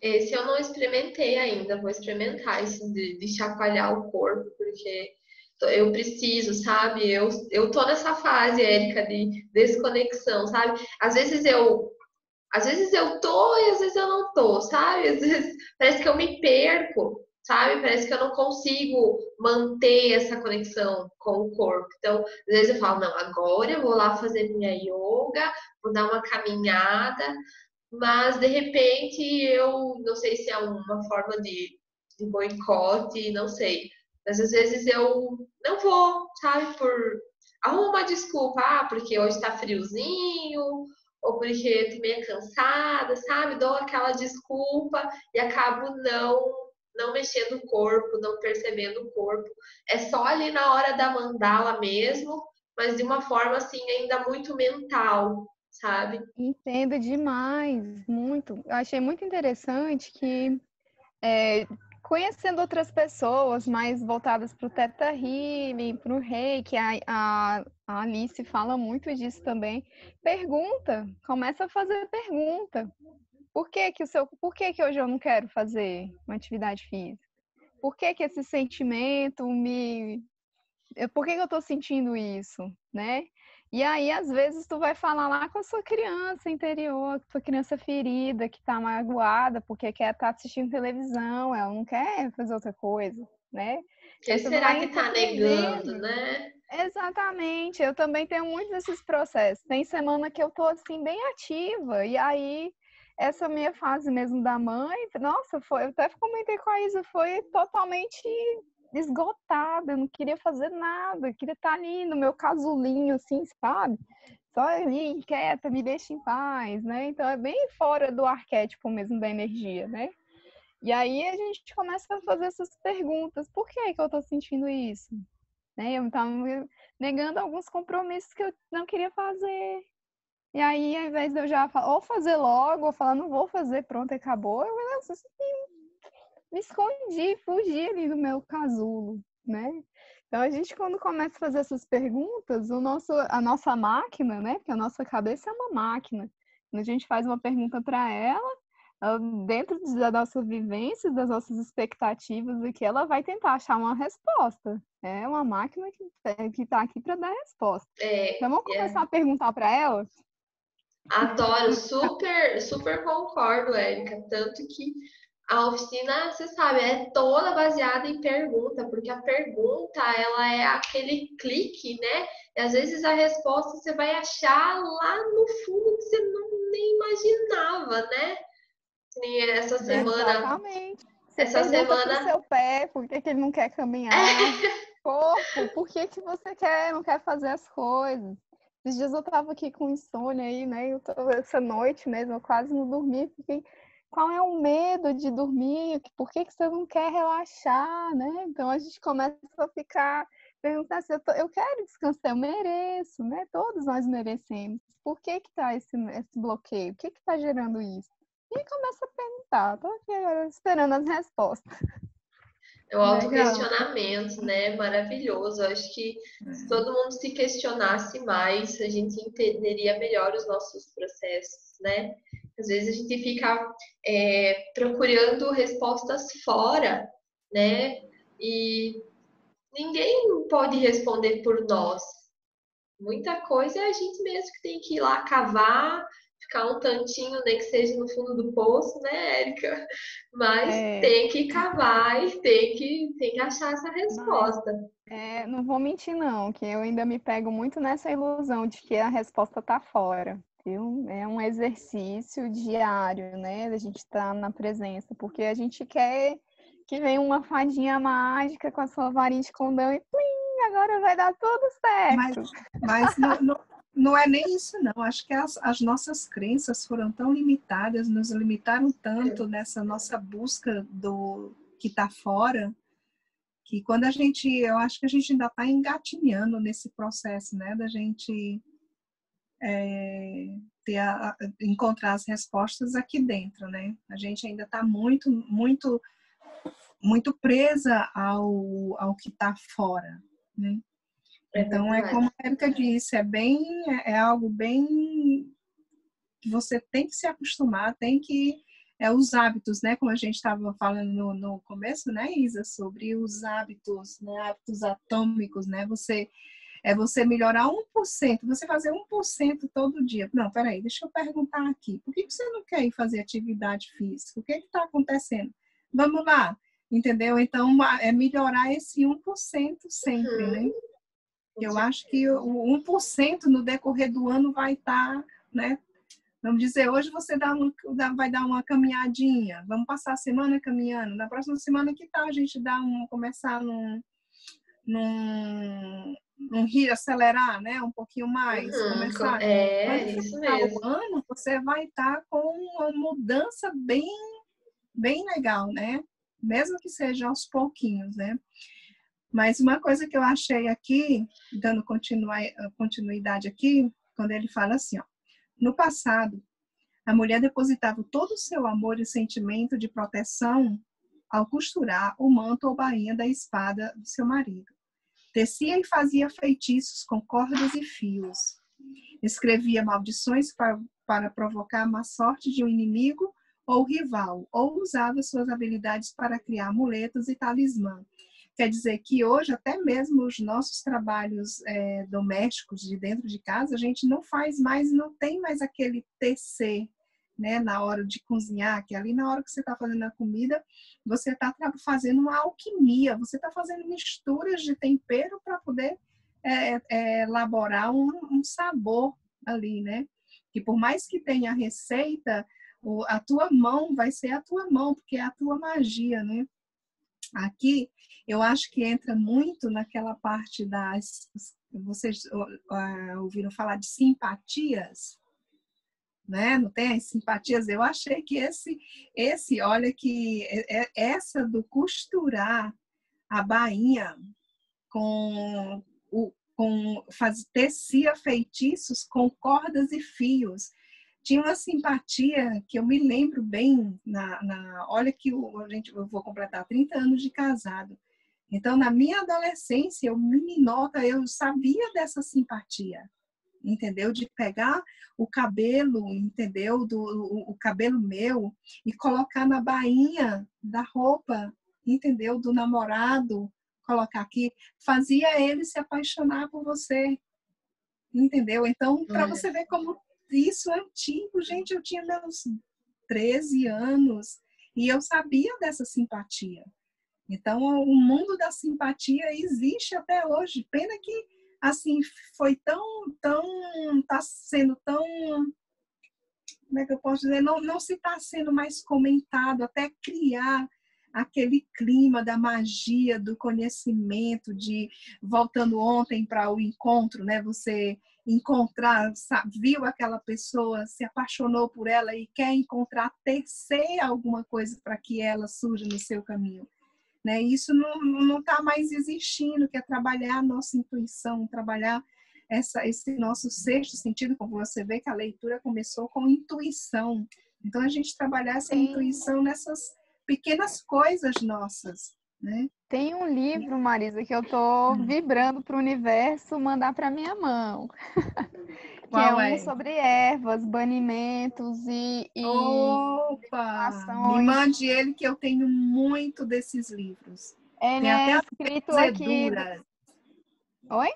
Esse eu não experimentei ainda, vou experimentar esse de chacoalhar o corpo, porque eu preciso, sabe? Eu tô nessa fase, Érica, de desconexão, sabe? Às vezes eu tô e às vezes eu não tô, sabe? Às vezes parece que eu me perco, sabe? Parece que eu não consigo manter essa conexão com o corpo. Então, às vezes eu falo, não, agora eu vou lá fazer minha yoga, vou dar uma caminhada, mas de repente eu não sei se é uma forma de boicote, não sei. Mas às vezes eu não vou, sabe? Arrumo uma desculpa, porque hoje tá friozinho, ou porque eu tô meio cansada, sabe? Dou aquela desculpa e acabo não mexendo o corpo, não percebendo o corpo. É só ali na hora da mandala mesmo, mas de uma forma assim ainda muito mental, sabe? Entendo demais, muito. Eu achei muito interessante que, conhecendo outras pessoas mais voltadas para o Theta Healing, para o Reiki, a Alice fala muito disso também. Pergunta, começa a fazer pergunta. Por que que hoje eu não quero fazer uma atividade física? Por que que esse sentimento por que que eu tô sentindo isso, né? E aí, às vezes, tu vai falar lá com a sua criança interior, sua criança ferida, que tá magoada, porque quer estar assistindo televisão, ela não quer fazer outra coisa, né? Que Então, você será vai que tá negando, intercedendo. né? Exatamente, eu também tenho muitos desses processos. Tem semana que eu tô, assim, bem ativa, e aí, essa minha fase mesmo da mãe, nossa, eu até comentei com a Isa, foi totalmente esgotada, eu não queria fazer nada, eu queria estar ali no meu casulinho, assim, sabe? Só ali, quieta, me deixa em paz, né? Então é bem fora do arquétipo mesmo da energia, né? E aí a gente começa a fazer essas perguntas, por que que eu tô sentindo isso? Né? Eu tava negando alguns compromissos que eu não queria fazer. E aí, ao invés de eu já ou fazer logo, ou falar, não vou fazer, pronto, acabou, eu me escondi, fugi ali do meu casulo, né? Então, a gente, quando começa a fazer essas perguntas, a nossa máquina, né? Porque a nossa cabeça é uma máquina. Quando a gente faz uma pergunta para ela, dentro da nossa vivência, das nossas expectativas aqui, ela vai tentar achar uma resposta. É uma máquina que está aqui para dar resposta. Então, vamos começar a perguntar para ela. Adoro, super, super concordo, Érica. Tanto que a oficina, você sabe, é toda baseada em pergunta, porque a pergunta, ela é aquele clique, né? E às vezes a resposta você vai achar lá no fundo que você nem imaginava, né? E Exatamente. Você essa pergunta para o semana, seu pé por que que ele não quer caminhar. Corpo, por que que você não quer fazer as coisas? Esses dias eu estava aqui com insônia aí, né? Essa noite mesmo, eu quase não dormi, porque qual é o medo de dormir? Por que que você não quer relaxar, né? Então a gente começa a ficar perguntar assim, eu quero descansar, eu mereço, né? Todos nós merecemos. Por que que tá esse bloqueio? O que que tá gerando isso? E começa a perguntar, tô aqui agora esperando as respostas. é o Legal. autoquestionamento, né? Maravilhoso. Eu acho que se todo mundo se questionasse mais, a gente entenderia melhor os nossos processos, né? Às vezes a gente fica procurando respostas fora, né? E ninguém pode responder por nós. Muita coisa é a gente mesmo que tem que ir lá cavar, ficar um tantinho, nem que seja no fundo do poço, né, Érica? Mas É, tem que cavar e tem que achar essa mas resposta. não vou mentir não, que eu ainda me pego muito nessa ilusão de que a resposta está fora, viu? É um exercício diário, né? A gente está na presença, porque a gente quer que venha uma fadinha mágica com a sua varinha de condão e plim, agora vai dar tudo Mas, certo. mas não é nem isso, não. Acho que as nossas crenças foram tão limitadas, nos limitaram tanto nessa nossa busca do que está fora, que quando eu acho que a gente ainda está engatinhando nesse processo, né, da gente encontrar as respostas aqui dentro, né? A gente ainda está muito, muito, muito presa ao que está fora, né? Então, é como a Érica disse, é algo bem que você tem que se acostumar, tem que os hábitos, né? Como a gente estava falando no começo, né, Isa, sobre os hábitos, né? Hábitos atômicos, né? Você melhorar 1%, você fazer 1% todo dia. Não, peraí, deixa eu perguntar aqui. Por que você não quer ir fazer atividade física? O que está acontecendo? Vamos lá, entendeu? Então, é melhorar esse 1% sempre, né? Eu acho que o 1% no decorrer do ano vai estar, né? Vamos dizer, hoje você vai dar uma caminhadinha, vamos passar a semana caminhando. Na próxima semana, que tal a gente começar num rir, acelerar, né? Um pouquinho mais, começar. Quando isso começar mesmo. o ano, você vai estar com uma mudança bem, bem legal, né? Mesmo que seja aos pouquinhos, né? Mas uma coisa que eu achei aqui, dando continuidade aqui, quando ele fala assim, ó, no passado, a mulher depositava todo o seu amor e sentimento de proteção ao costurar o manto ou bainha da espada do seu marido. Tecia e fazia feitiços com cordas e fios. Escrevia maldições para provocar a má sorte de um inimigo ou rival, ou usava suas habilidades para criar amuletos e talismã. Quer dizer que hoje, até mesmo os nossos trabalhos domésticos de dentro de casa, a gente não faz mais, não tem mais aquele tecer, né, na hora de cozinhar, que ali na hora que você está fazendo a comida, você está fazendo uma alquimia, você está fazendo misturas de tempero para poder elaborar um sabor ali, né? Que por mais que tenha a receita, a tua mão vai ser a tua mão, porque é a tua magia, né? Aqui, eu acho que entra muito naquela parte vocês ouviram falar de simpatias, né? Não tem as simpatias? Eu achei que olha que essa do costurar a bainha tecia feitiços com cordas e fios. Tinha uma simpatia que eu me lembro bem, olha que eu vou completar 30 anos de casado. Então, na minha adolescência, eu sabia dessa simpatia, entendeu? De pegar o cabelo, entendeu? O cabelo meu e colocar na bainha da roupa, entendeu? Do namorado, colocar aqui, fazia ele se apaixonar por você, entendeu? Então, para você ver como isso é antigo, gente, eu tinha meus 13 anos e eu sabia dessa simpatia. Então, o mundo da simpatia existe até hoje. Pena que, assim, foi tá sendo tão, como é que eu posso dizer? Não se está sendo mais comentado, até criar aquele clima da magia, do conhecimento, voltando ontem para o encontro, né? Você encontrar, viu aquela pessoa, se apaixonou por ela e quer encontrar, tecer alguma coisa para que ela surja no seu caminho. Né? Isso não está mais existindo, que é trabalhar a nossa intuição, trabalhar esse nosso sexto sentido, como você vê que a leitura começou com intuição. Então, a gente trabalhar essa intuição nessas pequenas coisas nossas, né? Tem um livro, Marisa, que eu tô vibrando para o universo mandar para minha mão. Que é sobre ervas, banimentos e Opa! Me mande ele, que eu tenho muito desses livros. Ele tem até escrito aqui. Oi?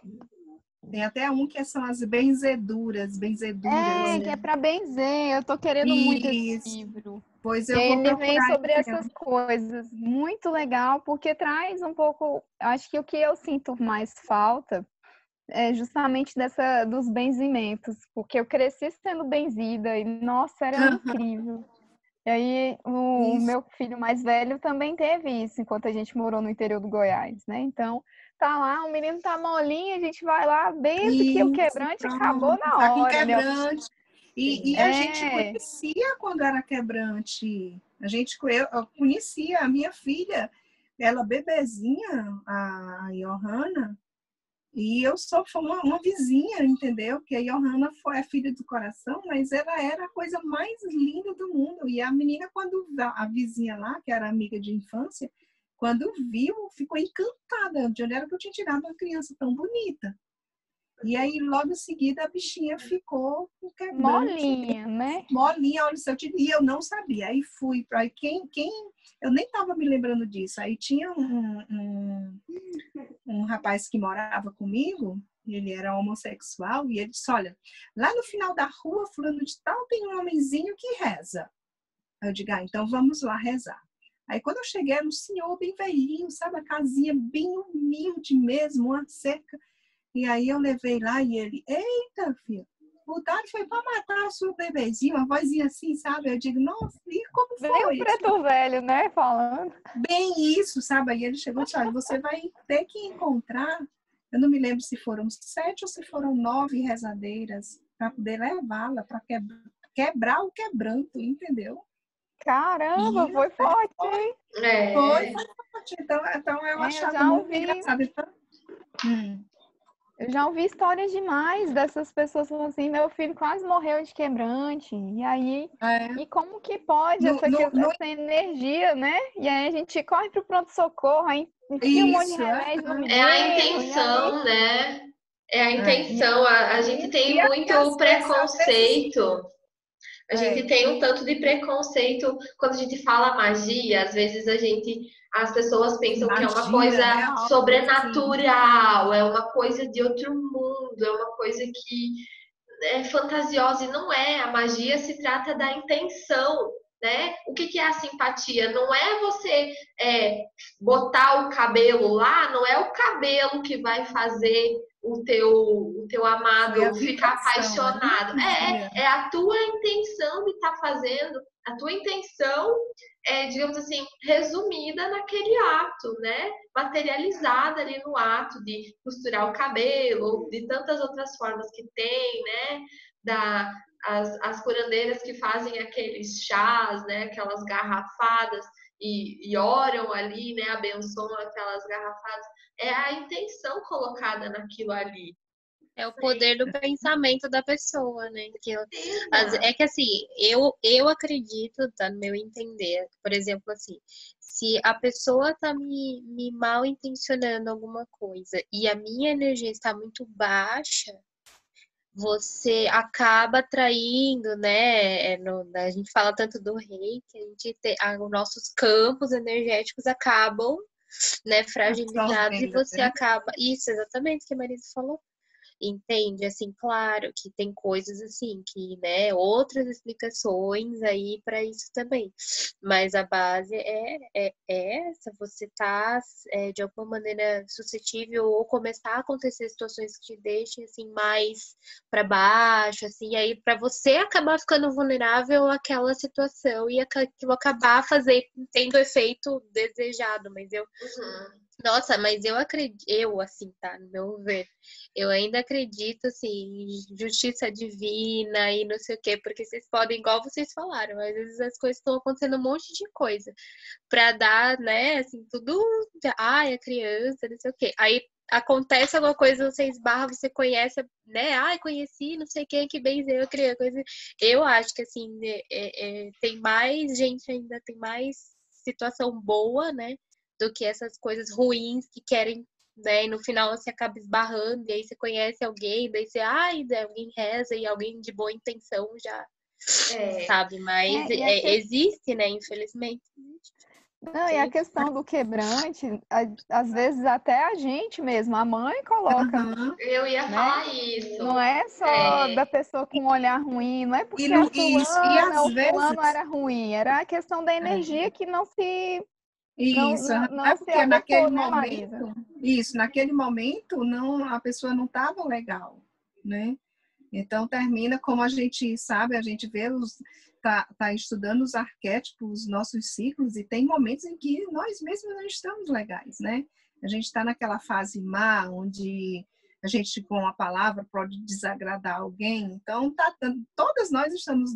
Tem até um que são as benzeduras. Que é para benzer. Eu tô querendo muito esse livro. Pois eu vou procurar. Ele vem sobre essas coisas. Muito legal, porque traz um pouco... Acho que o que eu sinto mais falta é justamente dos benzimentos. Porque eu cresci sendo benzida e, nossa, era incrível. E aí, o meu filho mais velho também teve isso, enquanto a gente morou no interior do Goiás, né? Então, tá lá, o menino tá molinho, a gente vai lá, benze que o quebrante acabou na hora. Tá com quebrante. E a gente conhecia quando era quebrante. Eu conhecia a minha filha, ela bebezinha, a Johanna, E eu só fui uma vizinha, entendeu? Que a Johanna foi a filha do coração, mas ela era a coisa mais linda do mundo. E a menina, quando a vizinha lá, que era amiga de infância, quando viu, ficou encantada de onde era que eu tinha tirado uma criança tão bonita. E aí, logo em seguida, a bichinha ficou com quebrante. Molinha, né? Molinha, olha, e eu não sabia. Aí fui para eu nem estava me lembrando disso. Aí tinha um rapaz que morava comigo, ele era homossexual, e ele disse, olha, lá no final da rua, fulano de tal, tem um homenzinho que reza. Eu digo, então vamos lá rezar. Aí quando eu cheguei, era um senhor bem velhinho, sabe, a casinha bem humilde mesmo, uma cerca. E aí eu levei lá e ele, eita, filha, o Dário foi para matar o seu bebezinho, uma vozinha assim, sabe? Eu digo, nossa, e como foi? Bem o preto velho, né, falando. Bem isso, sabe? Aí ele chegou e disse, olha, você vai ter que encontrar, eu não me lembro se foram 7 ou se foram 9 rezadeiras, para poder levá-la, para quebrar o quebranto, entendeu? Caramba, foi forte, hein? Foi forte. Então eu achava muito engraçado. Então, Eu já ouvi histórias demais dessas pessoas falando assim, meu filho quase morreu de quebrante. E aí, e como que pode essa energia, né? E aí a gente corre pro pronto-socorro, aí enfia um monte de remédio no menino. É a intenção, né? É a intenção. A gente tem muito preconceito. A gente tem um tanto de preconceito quando a gente fala magia. Às vezes as pessoas pensam que é uma coisa sobrenatural, é uma coisa de outro mundo, é uma coisa que é fantasiosa e não é. A magia se trata da intenção, né? O que é a simpatia? Não é você botar o cabelo lá, não é o cabelo que vai fazer o teu amado ficar apaixonado. É a tua intenção de estar fazendo, a tua intenção digamos assim, resumida naquele ato, né? Materializada ali no ato de costurar o cabelo, de tantas outras formas que tem, né? As curandeiras que fazem aqueles chás, né? Aquelas garrafadas e oram ali, né? Abençoam aquelas garrafadas. É a intenção colocada naquilo ali. É o poder do pensamento da pessoa, né? É que assim, eu acredito, tá no meu entender, por exemplo, assim, se a pessoa tá me mal intencionando alguma coisa e a minha energia está muito baixa, você acaba atraindo, né? A gente fala tanto do reiki, os nossos campos energéticos acabam, né, fragilizados e você acaba. Isso, exatamente o que a Marisa falou. Entende? Assim, claro que tem coisas assim que, né, outras explicações aí para isso também, mas a base é essa, você tá de alguma maneira suscetível ou começar a acontecer situações que te deixem assim mais para baixo, assim, aí para você acabar ficando vulnerável àquela situação e aquilo acabar tendo o efeito desejado, mas nossa, mas eu acredito, assim, tá, no meu ver, eu ainda acredito, assim, em justiça divina e não sei o quê, porque vocês podem, igual vocês falaram, às vezes as coisas estão acontecendo um monte de coisa pra dar, né, assim, tudo, a criança, não sei o quê, aí acontece alguma coisa, você esbarra, você conhece, né, conheci, não sei quem que benzeu a criança, eu acho que, assim, tem mais gente ainda, tem mais situação boa, né, do que essas coisas ruins que querem, né? E no final você acaba esbarrando, e aí você conhece alguém, daí você, alguém reza e alguém de boa intenção já sabe, mas existe, né? Infelizmente. Não, e a questão do quebrante, às vezes até a gente mesmo, a mãe coloca. Eu ia falar isso. Não é só da pessoa com um olhar ruim, não é porque a fulana ou fulano era ruim, era a questão da energia que não se... Isso, não porque naquele momento, naquele momento a pessoa não estava legal, né? Então termina, como a gente sabe, a gente vê tá estudando os arquétipos, os nossos ciclos, e tem momentos em que nós mesmos não estamos legais, né? A gente está naquela fase má, onde a gente com a palavra pode desagradar alguém. Então todas nós estamos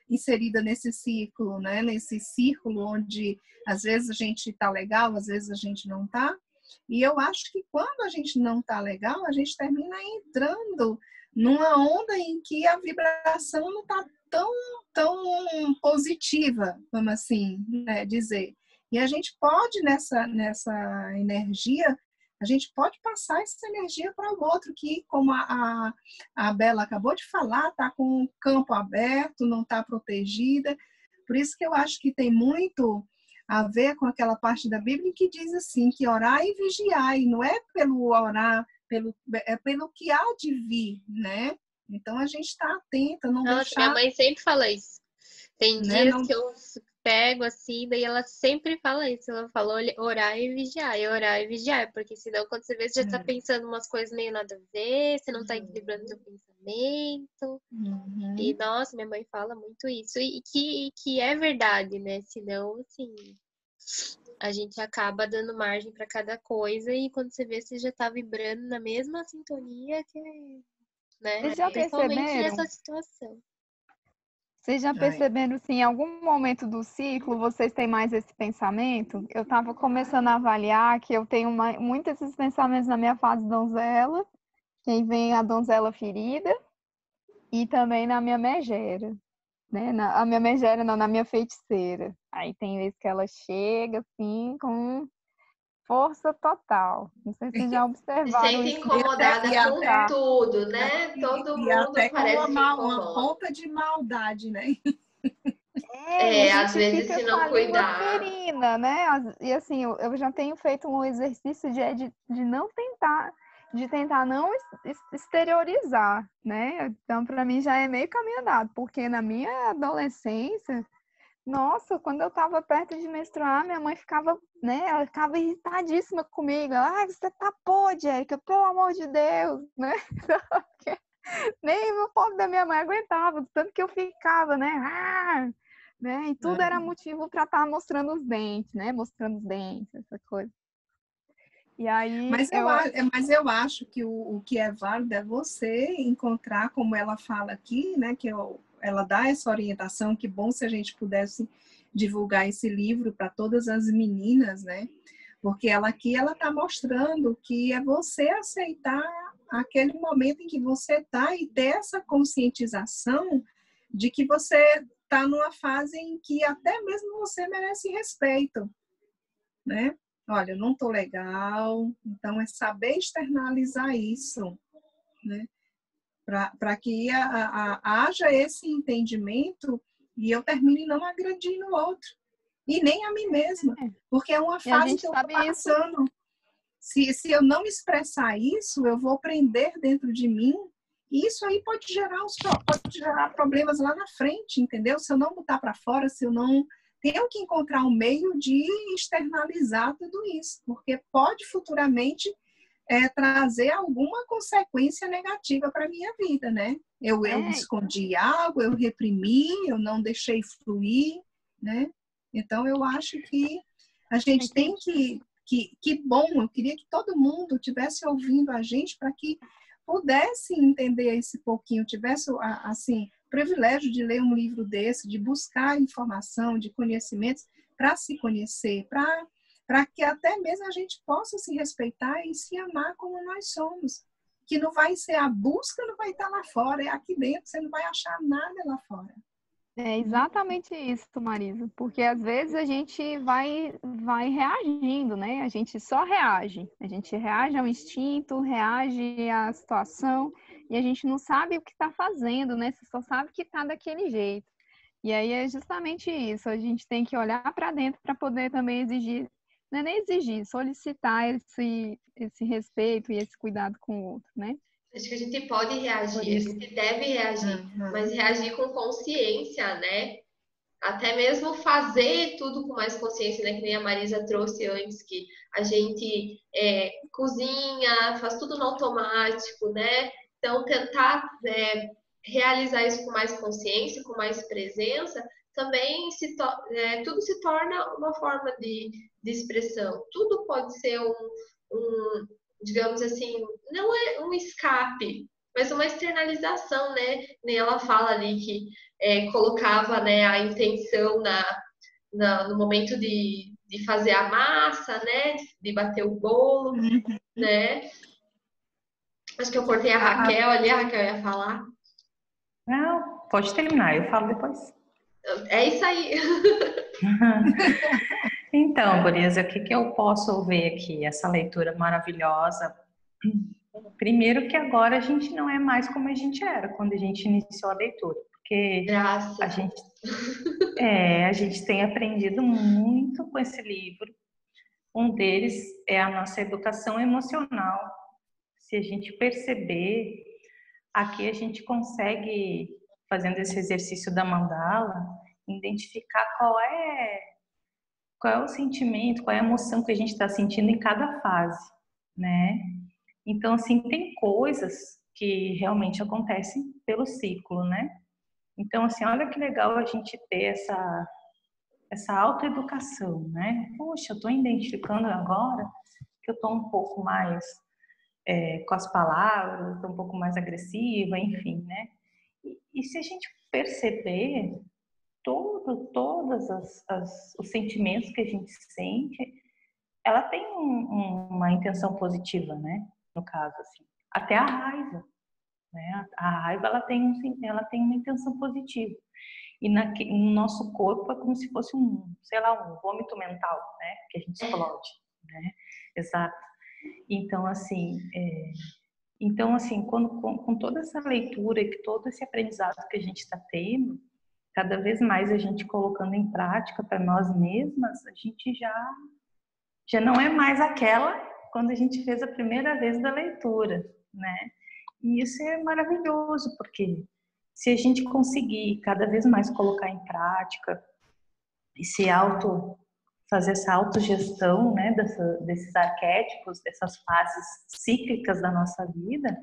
inserida nesse ciclo, né? Nesse círculo onde às vezes a gente está legal, às vezes a gente não está. E eu acho que quando a gente não está legal, a gente termina entrando numa onda em que a vibração não está tão positiva, vamos assim, né, dizer. E a gente pode, nessa energia, a gente pode passar essa energia para o outro, que, como a Bela acabou de falar, está com o campo aberto, não está protegida. Por isso que eu acho que tem muito a ver com aquela parte da Bíblia que diz assim, que orar e vigiar, e não é pelo orar, é pelo que há de vir, né? Então a gente está atenta, não Nossa, minha deixar, mãe sempre fala isso. Tem né? dias Não, que eu pego assim, daí ela sempre fala isso. Ela fala orar e orar e vigiar. Porque senão, quando você vê, você já tá pensando umas coisas meio nada a ver, você não tá equilibrando seu pensamento. E, nossa, minha mãe fala muito isso. E que é verdade, né? Senão, assim, a gente acaba dando margem para cada coisa. E quando você vê, você já tá vibrando na mesma sintonia que, né? Vocês já Principalmente perceberam? nessa situação. Vocês já perceberam se em algum momento do ciclo vocês têm mais esse pensamento? Eu estava começando a avaliar que eu tenho muito esses pensamentos na minha fase donzela, que aí vem a donzela ferida, e também na minha megera, né? A minha megera não, na minha feiticeira. Aí tem vezes que ela chega assim com força total. Não sei se vocês já Se observaram sente isso. incomodada com tudo, né? Todo e até mundo com parece que uma incomoda. ponta de maldade, né? E a Às gente vezes, fica se com a não língua cuidar. ferina, né? E assim, eu já tenho feito um exercício de não tentar, de tentar não exteriorizar, né? Então, para mim já é meio caminho andado, porque na minha adolescência, nossa, quando eu estava perto de menstruar, minha mãe ficava, né? Ela ficava irritadíssima comigo. Ai, você tá podre, Érica, pelo amor de Deus, né? Nem o povo da minha mãe aguentava, tanto que eu ficava, né? Né? E tudo era motivo para estar mostrando os dentes, né? Mostrando os dentes, essa coisa. E aí Mas eu acho que o que é válido é você encontrar, como ela fala aqui, né? Ela dá essa orientação, que bom se a gente pudesse divulgar esse livro para todas as meninas, né? Porque ela está mostrando que é você aceitar aquele momento em que você está e ter essa conscientização de que você está numa fase em que até mesmo você merece respeito, né? Olha, eu não estou legal, então é saber externalizar isso, né? Para que haja esse entendimento e eu termine não agredindo o outro. E nem a mim mesma, porque é uma E a fase gente que eu estou sabe isso. passando. Se eu não expressar isso, eu vou prender dentro de mim, e isso aí pode gerar problemas lá na frente, entendeu? Se eu não botar para fora, se eu não... Tenho que encontrar um meio de externalizar tudo isso, porque pode futuramente trazer alguma consequência negativa para a minha vida, né? Eu escondi algo, eu reprimi, eu não deixei fluir, né? Então, eu acho que a gente tem que bom, eu queria que todo mundo estivesse ouvindo a gente para que pudesse entender esse pouquinho, tivesse, assim, privilégio de ler um livro desse, de buscar informação, de conhecimentos, para se conhecer, para que até mesmo a gente possa se respeitar e se amar como nós somos. Que não vai ser a busca, não vai estar lá fora, é aqui dentro, você não vai achar nada lá fora. É exatamente isso, Marisa, porque às vezes a gente vai reagindo, né? A gente só reage. A gente reage ao instinto, reage à situação e a gente não sabe o que está fazendo, né? Você só sabe que está daquele jeito. E aí é justamente isso. A gente tem que olhar para dentro para poder também exigir, não é nem exigir, solicitar esse respeito e esse cuidado com o outro, né? Acho que a gente pode reagir, a gente deve reagir, mas reagir com consciência, né? Até mesmo fazer tudo com mais consciência, né? Que nem a Marisa trouxe antes, que a gente cozinha, faz tudo no automático, né? Então, tentar realizar isso com mais consciência, com mais presença, também tudo se torna uma forma de expressão. Tudo pode ser digamos assim, não é um escape, mas uma externalização, né? Nem ela fala ali que colocava, né, a intenção no momento de de fazer a massa, né? De bater o bolo, né? Acho que eu cortei a Raquel ali, a Raquel ia falar. Não, pode terminar, eu falo depois. É isso aí. Então, Gurias, o que que eu posso ver aqui? Essa leitura maravilhosa. Primeiro que agora a gente não é mais como a gente era quando a gente iniciou a leitura, porque Graças. a gente tem aprendido muito com esse livro. Um deles é a nossa educação emocional. Se a gente perceber, aqui a gente consegue, fazendo esse exercício da mandala, identificar qual é o sentimento, qual é a emoção que a gente está sentindo em cada fase, né? Então, assim, tem coisas que realmente acontecem pelo ciclo, né? Então, assim, olha que legal a gente ter essa autoeducação, né? Poxa, eu estou identificando agora que eu estou um pouco mais com as palavras, estou um pouco mais agressiva, enfim, né? E se a gente perceber todos os sentimentos que a gente sente, ela tem uma intenção positiva, né? No caso, assim. Até a raiva, né? A raiva, ela tem uma intenção positiva. E no nosso corpo é como se fosse sei lá, um vômito mental, né? Que a gente explode, né? Exato. Então, assim, com toda essa leitura e todo esse aprendizado que a gente está tendo, cada vez mais a gente colocando em prática para nós mesmas, a gente já não é mais aquela quando a gente fez a primeira vez da leitura, né? E isso é maravilhoso, porque se a gente conseguir cada vez mais colocar em prática e fazer essa autogestão, né, desses arquétipos, dessas fases cíclicas da nossa vida,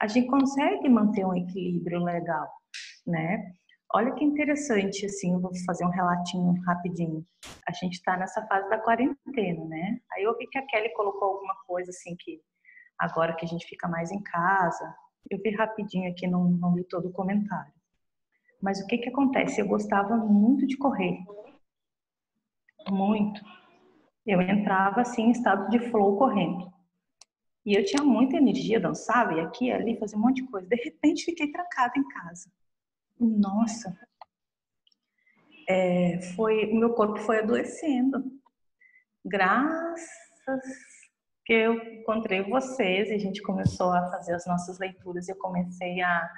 a gente consegue manter um equilíbrio legal, né? Olha que interessante, assim, eu vou fazer um relatinho rapidinho. A gente está nessa fase da quarentena, né? Aí eu vi que a Kelly colocou alguma coisa assim que agora que a gente fica mais em casa, eu vi rapidinho aqui, não li todo o comentário. Mas o que que acontece? Eu gostava muito de correr. Muito. Eu entrava assim em estado de flow correndo. E eu tinha muita energia, dançava, e aqui e ali, fazia um monte de coisa. De repente, fiquei trancada em casa. Nossa, o meu corpo foi adoecendo. Graças que eu encontrei vocês e a gente começou a fazer as nossas leituras e eu comecei a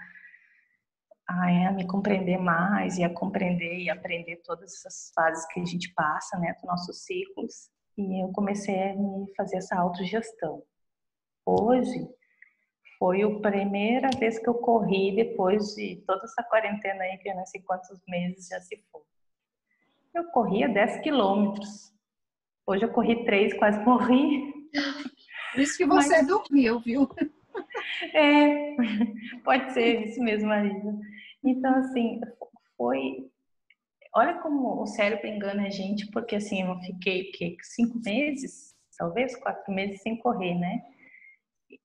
me compreender mais e a compreender e aprender todas essas fases que a gente passa, né, dos nossos ciclos. E eu comecei a me fazer essa autogestão. Hoje foi a primeira vez que eu corri depois de toda essa quarentena aí, que eu não sei quantos meses já se foi. Eu corria 10 quilômetros. Hoje eu corri 3, quase morri. Por isso que você dormiu, viu? Pode ser isso mesmo, Marisa. Então, assim, olha como o cérebro engana a gente, porque assim, eu fiquei 5 meses, talvez 4 meses sem correr, né?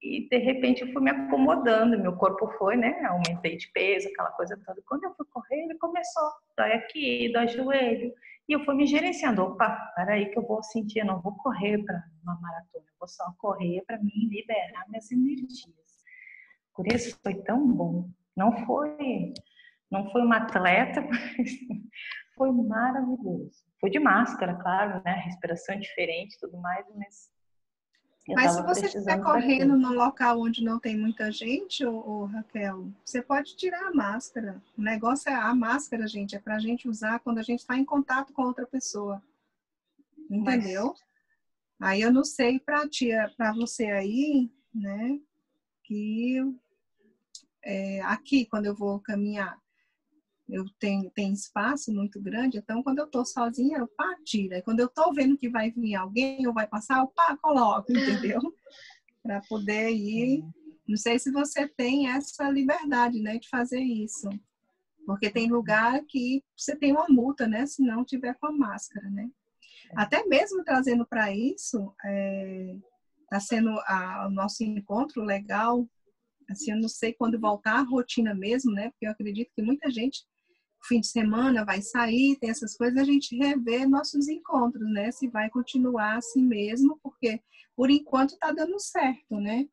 E de repente eu fui me acomodando, meu corpo foi, né? Aumentei de peso, aquela coisa toda. Quando eu fui correr, ele começou, dói aqui, dói joelho. E eu fui me gerenciando. Opa, peraí que eu vou sentir, eu não vou correr para uma maratona, eu vou só correr para mim liberar minhas energias. Por isso foi tão bom. Não foi uma atleta, mas foi maravilhoso. Foi de máscara, claro, né? Respiração diferente, tudo mais, Mas se você estiver correndo num local onde não tem muita gente, ô Raquel, você pode tirar a máscara. O negócio é a máscara, gente, é pra gente usar quando a gente está em contato com outra pessoa. Entendeu? Aí eu não sei para você aí, né? Que aqui, quando eu vou caminhar, eu tenho espaço muito grande, então quando eu estou sozinha, eu tiro. E quando eu estou vendo que vai vir alguém ou vai passar, eu coloco, entendeu? Para poder ir. Não sei se você tem essa liberdade, né, de fazer isso. Porque tem lugar que você tem uma multa, né, se não tiver com a máscara, né? Até mesmo trazendo para isso, está sendo o nosso encontro legal. Assim, eu não sei quando voltar à rotina mesmo, né? Porque eu acredito que muita gente fim de semana vai sair, tem essas coisas, a gente revê nossos encontros, né? Se vai continuar assim mesmo, porque por enquanto está dando certo, né?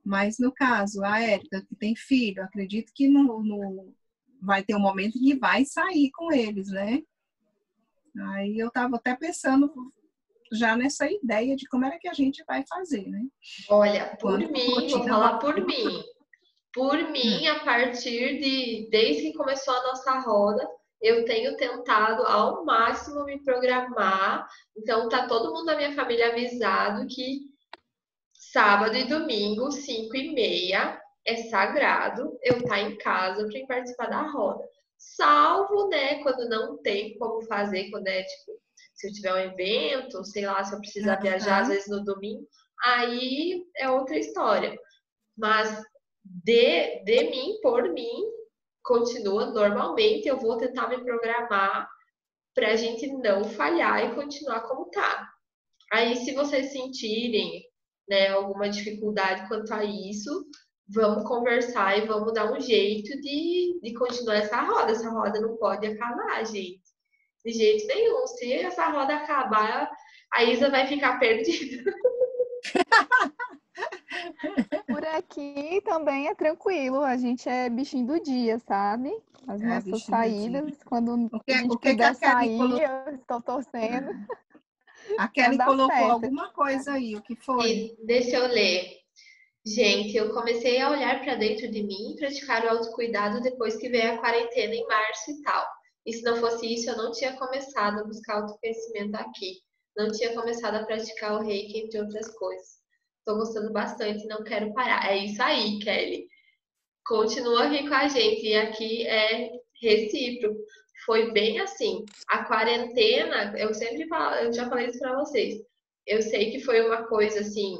Mas no caso, a Érica, que tem filho, acredito que vai ter um momento que vai sair com eles, né? Aí eu estava até pensando já nessa ideia de como era que a gente vai fazer, né? Olha, por Quando a mim, vou rotina falar por mim. Por mim, a partir desde que começou a nossa roda, eu tenho tentado ao máximo me programar. Então, tá todo mundo da minha família avisado que sábado e domingo, 5h30, é sagrado eu estar em casa para participar da roda. Salvo, né, quando não tem como fazer, quando é tipo, se eu tiver um evento, sei lá, se eu precisar viajar, às vezes no domingo, aí é outra história. Mas de mim, por mim, continua normalmente. Eu vou tentar me programar para a gente não falhar e continuar como tá. Aí, se vocês sentirem, né, alguma dificuldade quanto a isso, vamos conversar e vamos dar um jeito de continuar essa roda. Essa roda não pode acabar, gente. De jeito nenhum. Se essa roda acabar, a Isa vai ficar perdida. Por aqui também é tranquilo, a gente é bichinho do dia, sabe? As nossas bichinho do dia. saídas, quando O a gente que puder a Kelly sair, eu estou torcendo A para Kelly dar colocou certo. alguma coisa aí, o que foi? E deixa eu ler. Gente, eu comecei a olhar para dentro de mim e praticar o autocuidado depois que veio a quarentena em março e tal. E se não fosse isso, eu não tinha começado a buscar autoconhecimento aqui. Não tinha começado a praticar o reiki, entre outras coisas. Estou gostando bastante e não quero parar. É isso aí, Kelly. Continua aqui com a gente. E aqui é recíproco. Foi bem assim. A quarentena, eu sempre falo, eu já falei isso para vocês. Eu sei que foi uma coisa assim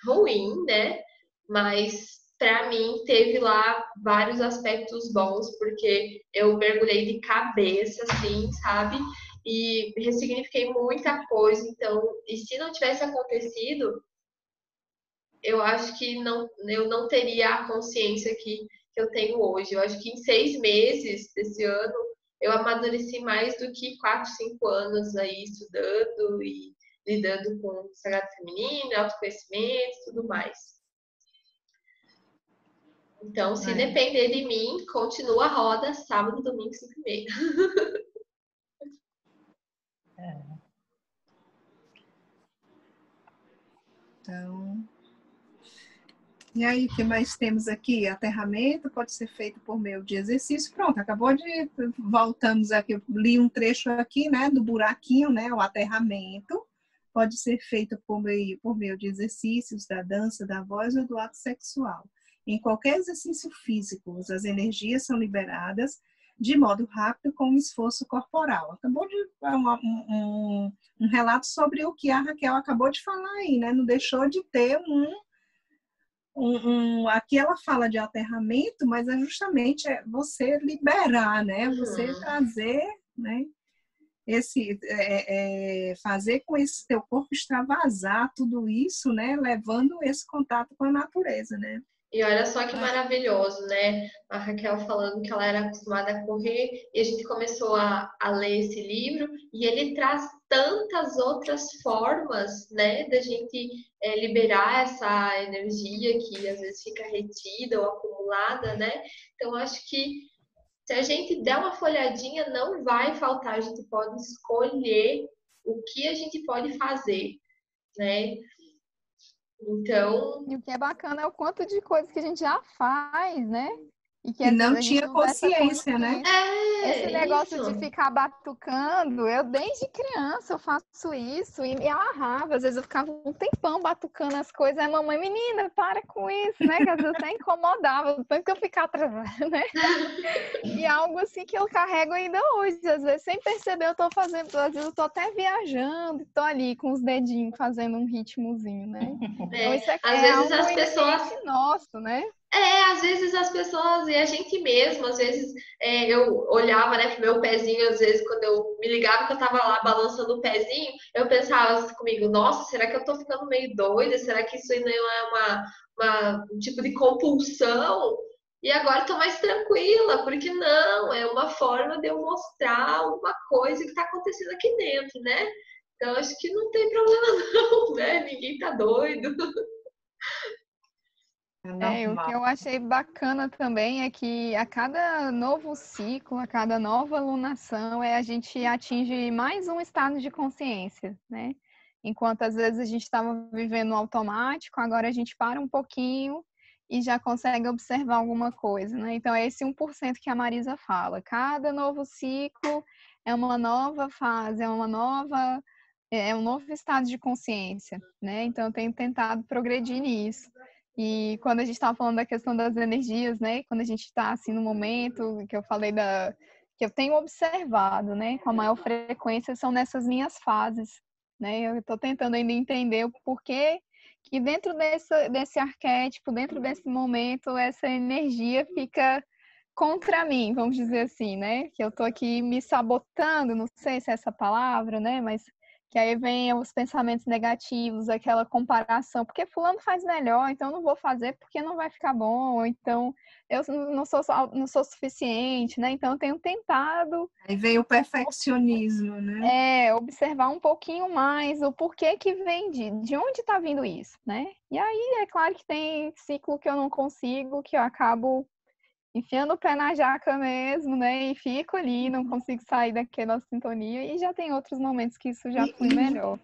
ruim, né? Mas para mim teve lá vários aspectos bons, porque eu mergulhei de cabeça, assim, sabe? E ressignifiquei muita coisa. Então, e se não tivesse acontecido, eu acho que não, eu não teria a consciência que eu tenho hoje. Eu acho que em 6 meses desse ano eu amadureci mais do que 4, 5 anos aí estudando e lidando com o sagrado feminino, autoconhecimento e tudo mais. Então, se depender de mim, continua a roda sábado, domingo, 5h30. Então, e aí, o que mais temos aqui? Aterramento pode ser feito por meio de exercício. Pronto, voltamos aqui, eu li um trecho aqui, né, do buraquinho, né, o aterramento pode ser feito por meio de exercícios, da dança, da voz ou do ato sexual. Em qualquer exercício físico, as energias são liberadas de modo rápido com um esforço corporal. Acabou de um relato sobre o que a Raquel acabou de falar aí, né? Não deixou de ter aqui ela fala de aterramento, mas é justamente você liberar, né? Você trazer, né? Fazer com esse teu corpo extravasar tudo isso, né? Levando esse contato com a natureza, né? E olha só que maravilhoso, né? A Raquel falando que ela era acostumada a correr e a gente começou a ler esse livro e ele traz tantas outras formas, né, da gente liberar essa energia que às vezes fica retida ou acumulada, né? Então acho que se a gente der uma folhadinha, não vai faltar. A gente pode escolher o que a gente pode fazer, né? Então, E o que é bacana é o quanto de coisas que a gente já faz, né? E que E às não vezes a gente tinha não dá essa consciência, né? Esse negócio isso. de ficar batucando, eu desde criança eu faço isso e me amarrava. Às vezes eu ficava um tempão batucando as coisas. Aí mamãe, menina, para com isso, né? Que às vezes até incomodava, tanto que eu ficava atrasada, né? E é algo assim que eu carrego ainda hoje. Às vezes, sem perceber, eu tô fazendo. Às vezes eu tô até viajando e tô ali com os dedinhos fazendo um ritmozinho, né? Então isso Às é vezes algo as pessoas inerente nosso, né? às vezes as pessoas e a gente mesmo, às vezes eu olhava, né, pro meu pezinho, às vezes quando eu me ligava que eu tava lá balançando o pezinho, eu pensava comigo, nossa, será que eu tô ficando meio doida? Será que isso aí não é um tipo de compulsão? E agora estou mais tranquila, porque não, é uma forma de eu mostrar uma coisa que está acontecendo aqui dentro, né? Então acho que não tem problema não, né? Ninguém tá doido. O que eu achei bacana também é que a cada novo ciclo, a cada nova alunação, a gente atinge mais um estado de consciência, né? Enquanto às vezes a gente estava vivendo no automático, agora a gente para um pouquinho e já consegue observar alguma coisa, né? Então é esse 1% que a Marisa fala. Cada novo ciclo é uma nova fase, é um novo estado de consciência, né? Então eu tenho tentado progredir nisso. E quando a gente estava falando da questão das energias, né? Quando a gente está assim no momento que eu falei que eu tenho observado, né? Com a maior frequência são nessas minhas fases, né? Eu estou tentando ainda entender o porquê que dentro desse arquétipo, dentro desse momento, essa energia fica contra mim, vamos dizer assim, né? Que eu estou aqui me sabotando, não sei se é essa palavra, né? Mas que aí vem os pensamentos negativos, aquela comparação, porque fulano faz melhor, então eu não vou fazer porque não vai ficar bom, ou então eu não sou suficiente, né? Então eu tenho tentado... Aí vem o perfeccionismo, né? Observar um pouquinho mais o porquê que vem de onde está vindo isso, né? E aí é claro que tem ciclo que eu não consigo, que eu acabo enfiando o pé na jaca mesmo, né? E fico ali, não consigo sair daquela sintonia. E já tem outros momentos que isso já flui melhor,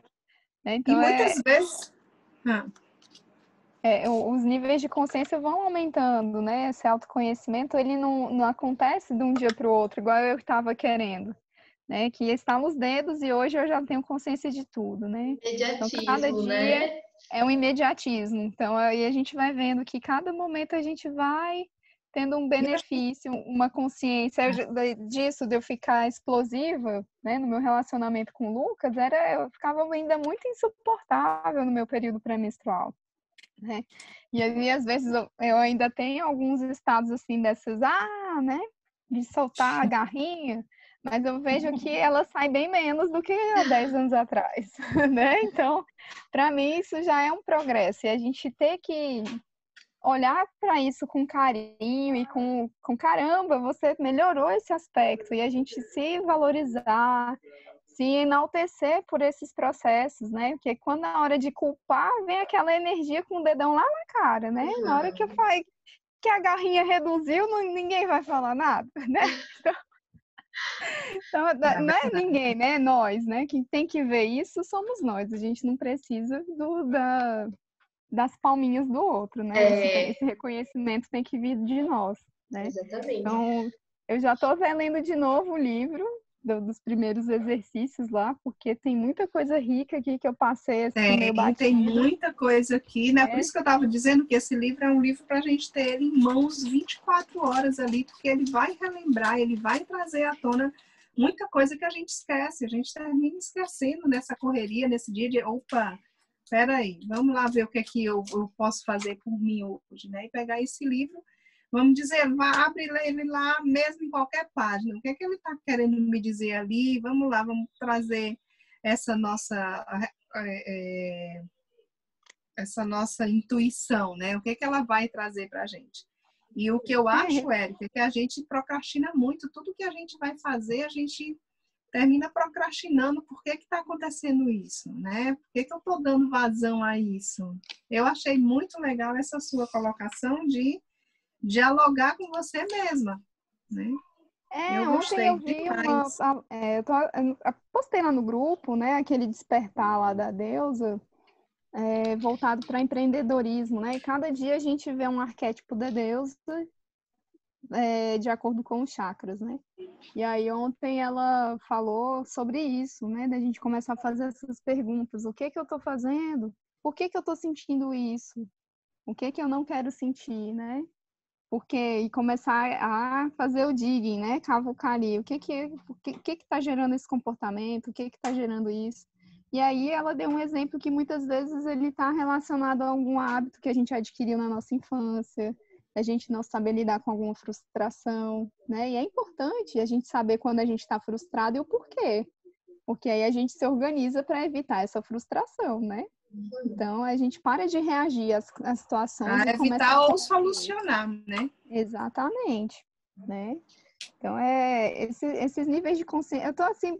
né? E Então, muitas vezes... os níveis de consciência vão aumentando, né? Esse autoconhecimento, ele não acontece de um dia para o outro, igual eu estava querendo, né? Que estalam os dedos e hoje eu já tenho consciência de tudo, né? Então, cada Imediatismo, dia né? é um imediatismo. Então, aí a gente vai vendo que cada momento a gente vai tendo um benefício, uma consciência disso, de eu ficar explosiva, né, no meu relacionamento com o Lucas, eu ficava ainda muito insuportável no meu período pré-menstrual, né? E aí, às vezes, eu ainda tenho alguns estados, assim, dessas, né, de soltar a garrinha, mas eu vejo que ela sai bem menos do que há 10 anos atrás, né? Então, para mim, isso já é um progresso. E a gente ter que olhar para isso com carinho e com caramba, você melhorou esse aspecto. E a gente se valorizar, se enaltecer por esses processos, né? Porque quando na hora de culpar, vem aquela energia com o dedão lá na cara, né? Na hora que a garrinha reduziu, ninguém vai falar nada, né? Então, não é ninguém, né? É nós, né? Quem tem que ver isso somos nós. A gente não precisa das palminhas do outro, né? Esse reconhecimento tem que vir de nós, né? Exatamente. Então, eu já estou lendo de novo o livro dos primeiros exercícios lá, porque tem muita coisa rica aqui que eu passei assim, meio batida. Tem muita coisa aqui, né? Por isso que eu estava dizendo que esse livro é um livro para a gente ter ele em mãos 24 horas ali, porque ele vai relembrar, ele vai trazer à tona muita coisa que a gente esquece, a gente termina esquecendo nessa correria, nesse dia de, opa, peraí, vamos lá ver o que é que eu posso fazer por mim hoje, né? E pegar esse livro, vamos dizer, abre ele lá mesmo em qualquer página. O que é que ele está querendo me dizer ali? Vamos lá, vamos trazer essa nossa intuição, né? O que é que ela vai trazer para a gente? E o que eu acho, Érica, é que a gente procrastina muito. Tudo que a gente vai fazer, a gente termina procrastinando. Por que está acontecendo isso, né? Por que eu estou dando vazão a isso? Eu achei muito legal essa sua colocação de dialogar com você mesma, né? Eu gostei ontem eu vi demais. eu postei lá no grupo, né? Aquele despertar lá da deusa, voltado para empreendedorismo, né? E cada dia a gente vê um arquétipo da deusa de acordo com os chakras, né? E aí ontem ela falou sobre isso, né? Da gente começar a fazer essas perguntas. O que que eu estou fazendo? Por que que eu estou sentindo isso? O que que eu não quero sentir, né? E começar a fazer o digging, né? Cavucar ali. O que que tá gerando esse comportamento? O que que tá gerando isso? E aí ela deu um exemplo que muitas vezes ele está relacionado a algum hábito que a gente adquiriu na nossa infância, a gente não saber lidar com alguma frustração, né? E é importante a gente saber quando a gente está frustrado e o porquê. Porque aí a gente se organiza para evitar essa frustração, né? Então, a gente para de reagir às situações e começa evitar a ou construir. solucionar, né? Exatamente, né? Então, esses níveis de consciência... Eu tô assim,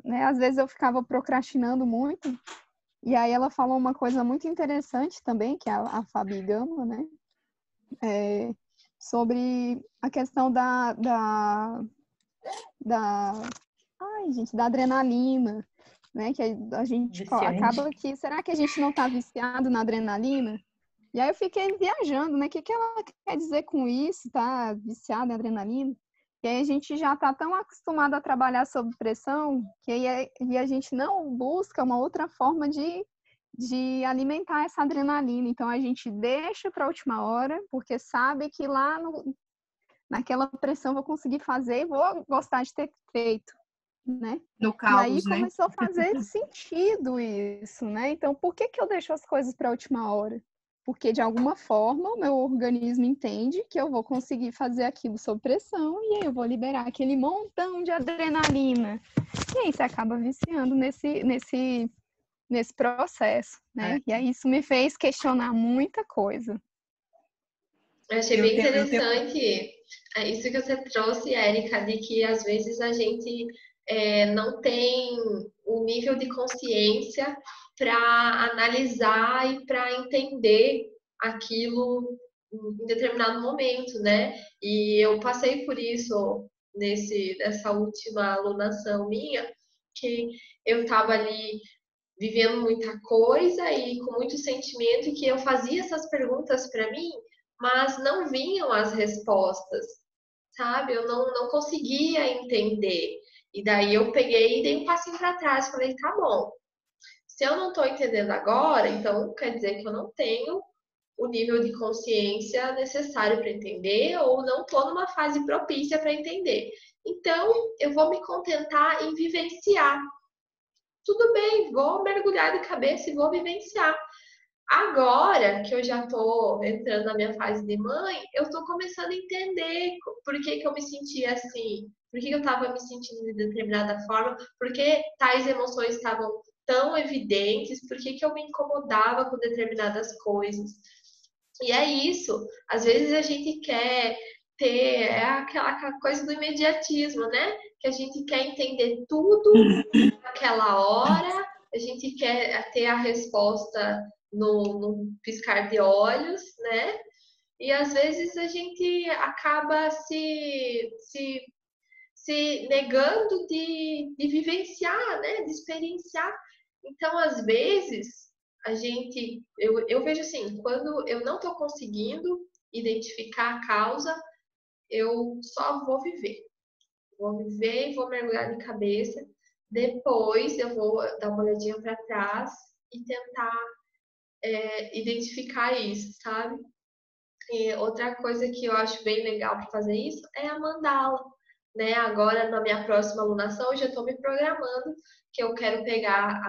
né? Às vezes eu ficava procrastinando muito, e aí ela falou uma coisa muito interessante também, que é a Fabi Gama, né? Sobre a questão ai, gente, da adrenalina, né? Que a gente acaba que... Será que a gente não tá viciado na adrenalina? E aí eu fiquei viajando, né? O que ela quer dizer com isso, tá viciado em adrenalina? Que aí a gente já tá tão acostumado a trabalhar sob pressão que aí a gente não busca uma outra forma de alimentar essa adrenalina. Então a gente deixa para a última hora, porque sabe que lá naquela pressão vou conseguir fazer e vou gostar de ter feito, né? No E aí caos, né? começou a fazer sentido isso, né? Então por que eu deixo as coisas para a última hora? Porque, de alguma forma, o meu organismo entende que eu vou conseguir fazer aquilo sob pressão e aí eu vou liberar aquele montão de adrenalina. E aí você acaba viciando nesse processo, né? E aí isso me fez questionar muita coisa. Eu achei bem interessante isso que você trouxe, Érica, de que às vezes a gente não tem o nível de consciência para analisar e para entender aquilo em determinado momento, né? E eu passei por isso nessa última alunação minha, que eu estava ali vivendo muita coisa e com muito sentimento, e que eu fazia essas perguntas para mim, mas não vinham as respostas, sabe? Eu não conseguia entender. E daí eu peguei e dei um passinho para trás, falei, tá bom, se eu não estou entendendo agora, então quer dizer que eu não tenho o nível de consciência necessário para entender, ou não estou numa fase propícia para entender. Então, eu vou me contentar em vivenciar. Tudo bem, vou mergulhar de cabeça e vou vivenciar. Agora que eu já estou entrando na minha fase de mãe, eu estou começando a entender por que eu me sentia assim, por que eu estava me sentindo de determinada forma, por que tais emoções estavam tão evidentes, por que eu me incomodava com determinadas coisas. E é isso, às vezes a gente quer ter aquela coisa do imediatismo, né? Que a gente quer entender tudo naquela hora, a gente quer ter a resposta no piscar de olhos, né? E às vezes a gente acaba se negando de vivenciar, né? De experienciar. Então, às vezes, eu vejo assim, quando eu não estou conseguindo identificar a causa, eu só vou viver. Vou viver e vou mergulhar de cabeça. Depois eu vou dar uma olhadinha para trás e tentar identificar isso, sabe? E outra coisa que eu acho bem legal para fazer isso é a mandala, né? Agora, na minha próxima alunação, eu já estou me programando que eu quero pegar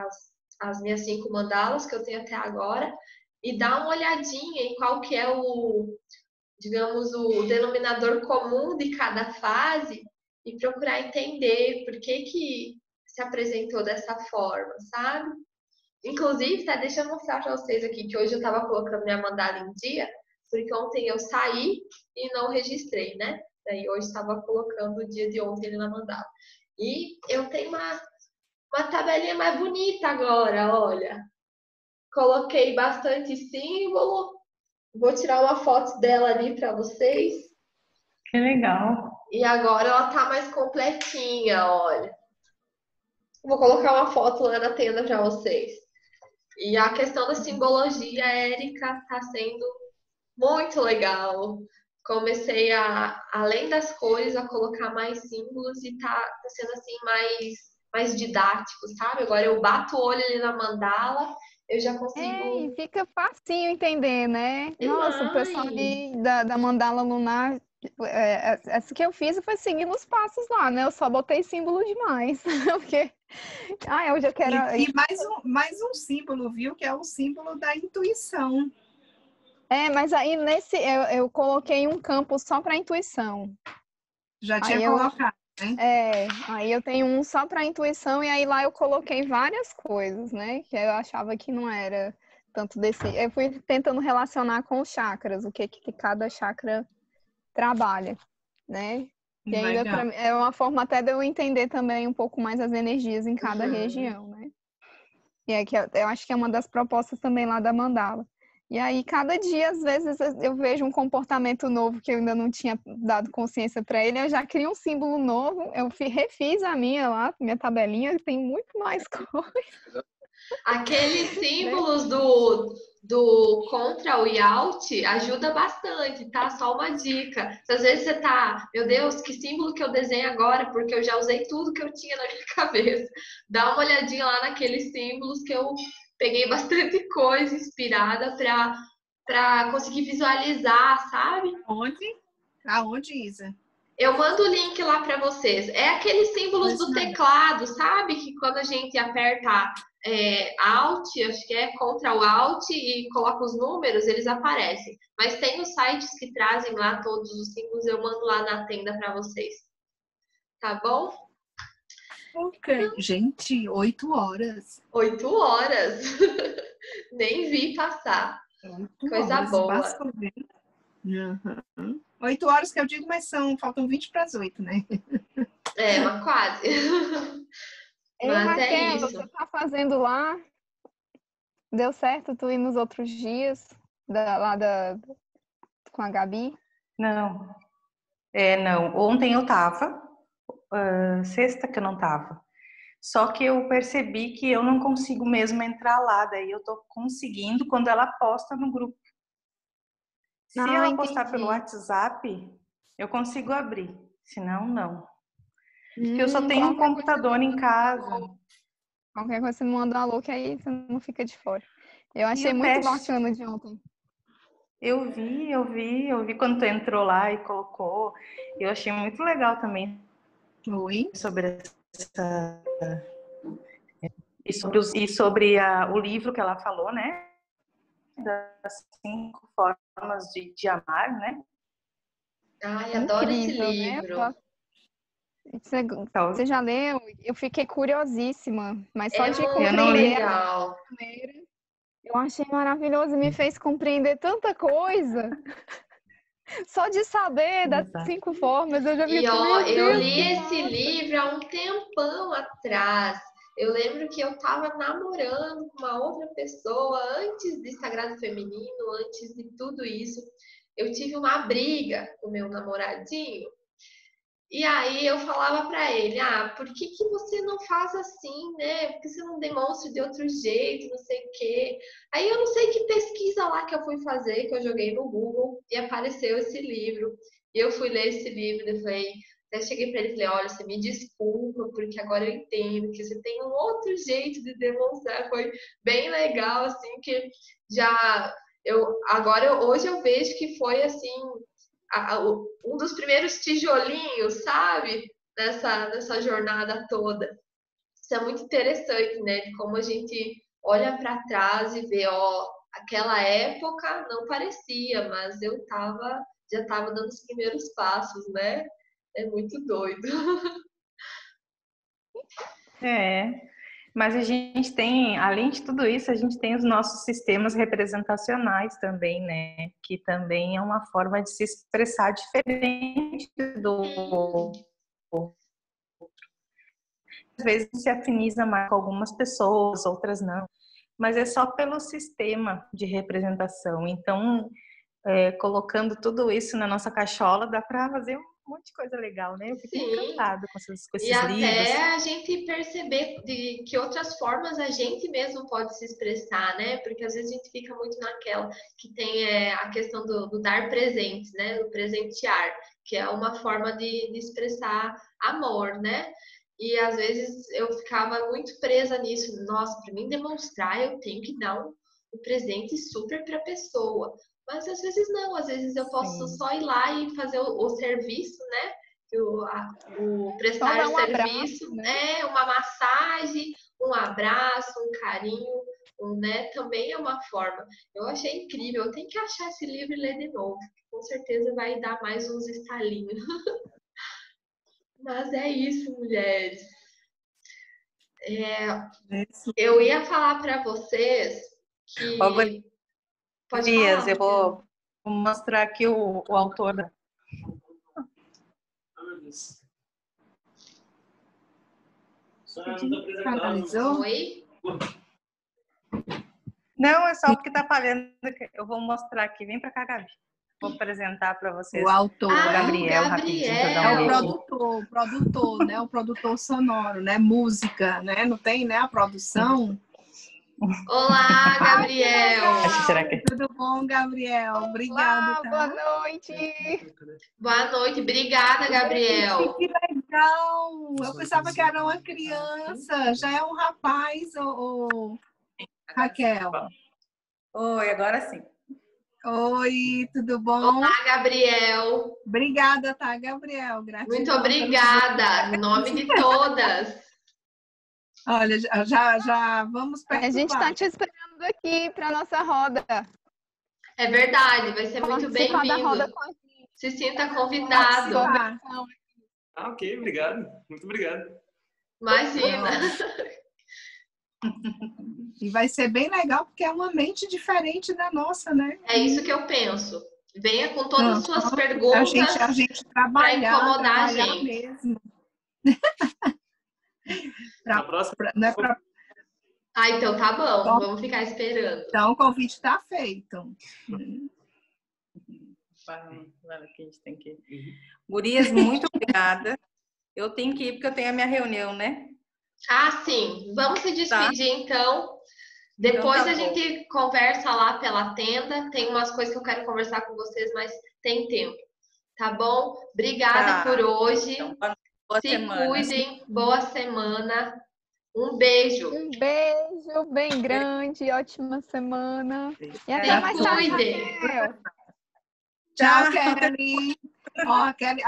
as minhas 5 mandalas que eu tenho até agora e dar uma olhadinha em qual que é digamos, o denominador comum de cada fase e procurar entender por que se apresentou dessa forma, sabe? Inclusive, tá, deixa eu mostrar para vocês aqui que hoje eu estava colocando minha mandala em dia, porque ontem eu saí e não registrei, né? Daí hoje estava colocando o dia de ontem na mandala. E eu tenho uma tabelinha mais bonita agora, olha. Coloquei bastante símbolo. Vou tirar uma foto dela ali para vocês. Que legal. E agora ela tá mais completinha, olha. Vou colocar uma foto lá na tenda para vocês. E a questão da simbologia, Érica, tá sendo muito legal. Comecei além das cores, a colocar mais símbolos e tá sendo assim mais didático, sabe? Agora eu bato o olho ali na mandala, eu já consigo. E fica facinho entender, né? Nossa, o pessoal ali da mandala lunar, essa que eu fiz foi seguindo os passos lá, né? Eu só botei símbolo demais, porque eu já quero. E mais um símbolo, viu? Que é o símbolo da intuição. Mas aí eu coloquei um campo só para intuição. Já tinha colocado. Aí eu tenho um só para intuição e aí lá eu coloquei várias coisas, né? Que eu achava que não era tanto desse. Eu fui tentando relacionar com os chakras, o que cada chakra trabalha, né? Que ainda Legal. é uma forma até de eu entender também um pouco mais as energias em cada região, né? E é que eu acho que é uma das propostas também lá da mandala. E aí, cada dia, às vezes, eu vejo um comportamento novo que eu ainda não tinha dado consciência para ele, eu já crio um símbolo novo, eu refiz a minha lá, minha tabelinha, tem muito mais coisa. Aqueles símbolos do contra o Yacht ajuda bastante, tá? Só uma dica. Se às vezes você tá, meu Deus, que símbolo que eu desenho agora, porque eu já usei tudo que eu tinha na minha cabeça. Dá uma olhadinha lá naqueles símbolos que eu peguei bastante coisa inspirada para conseguir visualizar, sabe? Onde? Aonde, Isa? Eu mando o link lá para vocês. É aqueles símbolos do teclado, sabe? Que quando a gente aperta Alt, acho que é contra o Alt e coloca os números, eles aparecem. Mas tem os sites que trazem lá todos os símbolos, eu mando lá na tenda para vocês. Tá bom? Ok. Gente, 8 horas. 8 horas. Nem vi passar. 8 Coisa horas. boa. Passou, né? 8 horas que eu digo, mas faltam 20 para as 8, né? Mas quase. Ei, Mas Raquel, é isso. você tá fazendo lá? Deu certo tu ir nos outros dias com a Gabi? Não. Não. Ontem eu tava, sexta que eu não tava. Só que eu percebi que eu não consigo mesmo entrar lá, daí eu tô conseguindo quando ela posta no grupo. Se ela postar pelo WhatsApp, eu consigo abrir, senão não. Porque eu só tenho um computador em casa. Qualquer coisa você me manda um alô, que aí você não fica de fora. Eu achei o muito teste? bacana de ontem. Eu vi quando tu entrou lá e colocou. Eu achei muito legal também Oi? sobre essa e sobre o livro que ela falou, né? Das 5 formas de amar, né? Ai, adoro esse Incrível, né? livro. Você já leu? Eu fiquei curiosíssima, mas só É de muito Eu não li. legal. Eu achei maravilhoso e me fez compreender tanta coisa. Só de saber das 5 formas, eu já fiquei E assim, ó, meu eu Deus, li que esse massa. livro há um tempão atrás. Eu lembro que eu estava namorando com uma outra pessoa antes de Sagrado Feminino, antes de tudo isso. Eu tive uma briga com meu namoradinho. E aí eu falava para ele, por que que você não faz assim, né? Por que você não demonstra de outro jeito, não sei o quê. Aí eu não sei que pesquisa lá que eu fui fazer, que eu joguei no Google e apareceu esse livro. E eu fui ler esse livro e falei, até cheguei para ele e falei, olha, você me desculpa, porque agora eu entendo que você tem um outro jeito de demonstrar. Foi bem legal, assim, que já hoje eu vejo que foi assim um dos primeiros tijolinhos, sabe? Nessa jornada toda. Isso é muito interessante, né? De como a gente olha para trás e vê, ó, aquela época não parecia, mas já estava dando os primeiros passos, né? É muito doido. Mas a gente tem, além de tudo isso, a gente tem os nossos sistemas representacionais também, né? Que também é uma forma de se expressar diferente do outro. Às vezes se afiniza mais com algumas pessoas, outras não. Mas é só pelo sistema de representação. Então, colocando tudo isso na nossa cachola, dá para fazer um monte de coisa legal, né? Eu fico Sim, encantada com e esses livros. até a gente perceber de que outras formas a gente mesmo pode se expressar, né? Porque às vezes a gente fica muito naquela que tem a questão do dar presentes, né? Do presentear, que é uma forma de expressar amor, né? E às vezes eu ficava muito presa nisso. Nossa, para mim demonstrar, eu tenho que dar um presente super para a pessoa. Mas às vezes não, às vezes eu posso Sim. só ir lá e fazer o serviço, né? O prestar dar um serviço abraço, né? é uma massagem, um abraço, um carinho, né? Também é uma forma. Eu achei incrível. Eu tenho que achar esse livro e ler de novo. Com certeza vai dar mais uns estalinhos. Mas é isso, mulheres. Esse- Eu ia falar para vocês que... Ó, Pode Gurias, falar, eu vou mostrar aqui o autor da... Finalizou? Oi? Não, é só porque tá falhando. Eu vou mostrar aqui. Vem pra cá, Gabi. Vou apresentar para vocês O autor. o Gabriel, rapidinho, para dar É um o beijinho. produtor, né? O produtor sonoro, né? Música, né? Não tem, né? A produção. Olá, Gabriel! Será que... Tudo bom, Gabriel? Obrigada, Olá, tá? boa noite. Boa noite, obrigada, Gabriel. Que legal! Eu pensava que era uma criança, já é um rapaz, Raquel. Oi, agora sim. Oi, tudo bom? Olá, Gabriel. Obrigada, tá, Gabriel? Gratidão. Muito obrigada, em nome de todas. Olha, já vamos A gente está perturbar. te esperando aqui para nossa roda. É verdade, vai ser muito Participar da roda bem-vindo. com a gente. Se sinta convidado. Participar. Ah, ok, obrigado. Muito obrigado. Imagina. E vai ser bem legal, porque é uma mente diferente da nossa, né? É isso que eu penso. Venha com todas as suas perguntas A gente para trabalhar incomodar a gente. mesmo. Na próxima. Não é pra... Ah, então tá bom. Vamos ficar esperando. Então, o convite está feito. Que a gente tem que ir. Gurias, muito obrigada. Eu tenho que ir porque eu tenho a minha reunião, né? Ah, sim. Vamos se despedir, então. Depois Então tá a gente conversa lá pela tenda. Tem umas coisas que eu quero conversar com vocês, mas tem tempo. Tá bom? Obrigada por hoje. Então, boa Se semana. cuidem. Boa semana. Um beijo. Um beijo bem grande, ótima semana. E até Se mais tarde. cuidem. Raquel. Tchau, Kelly. Ó, a Kelly.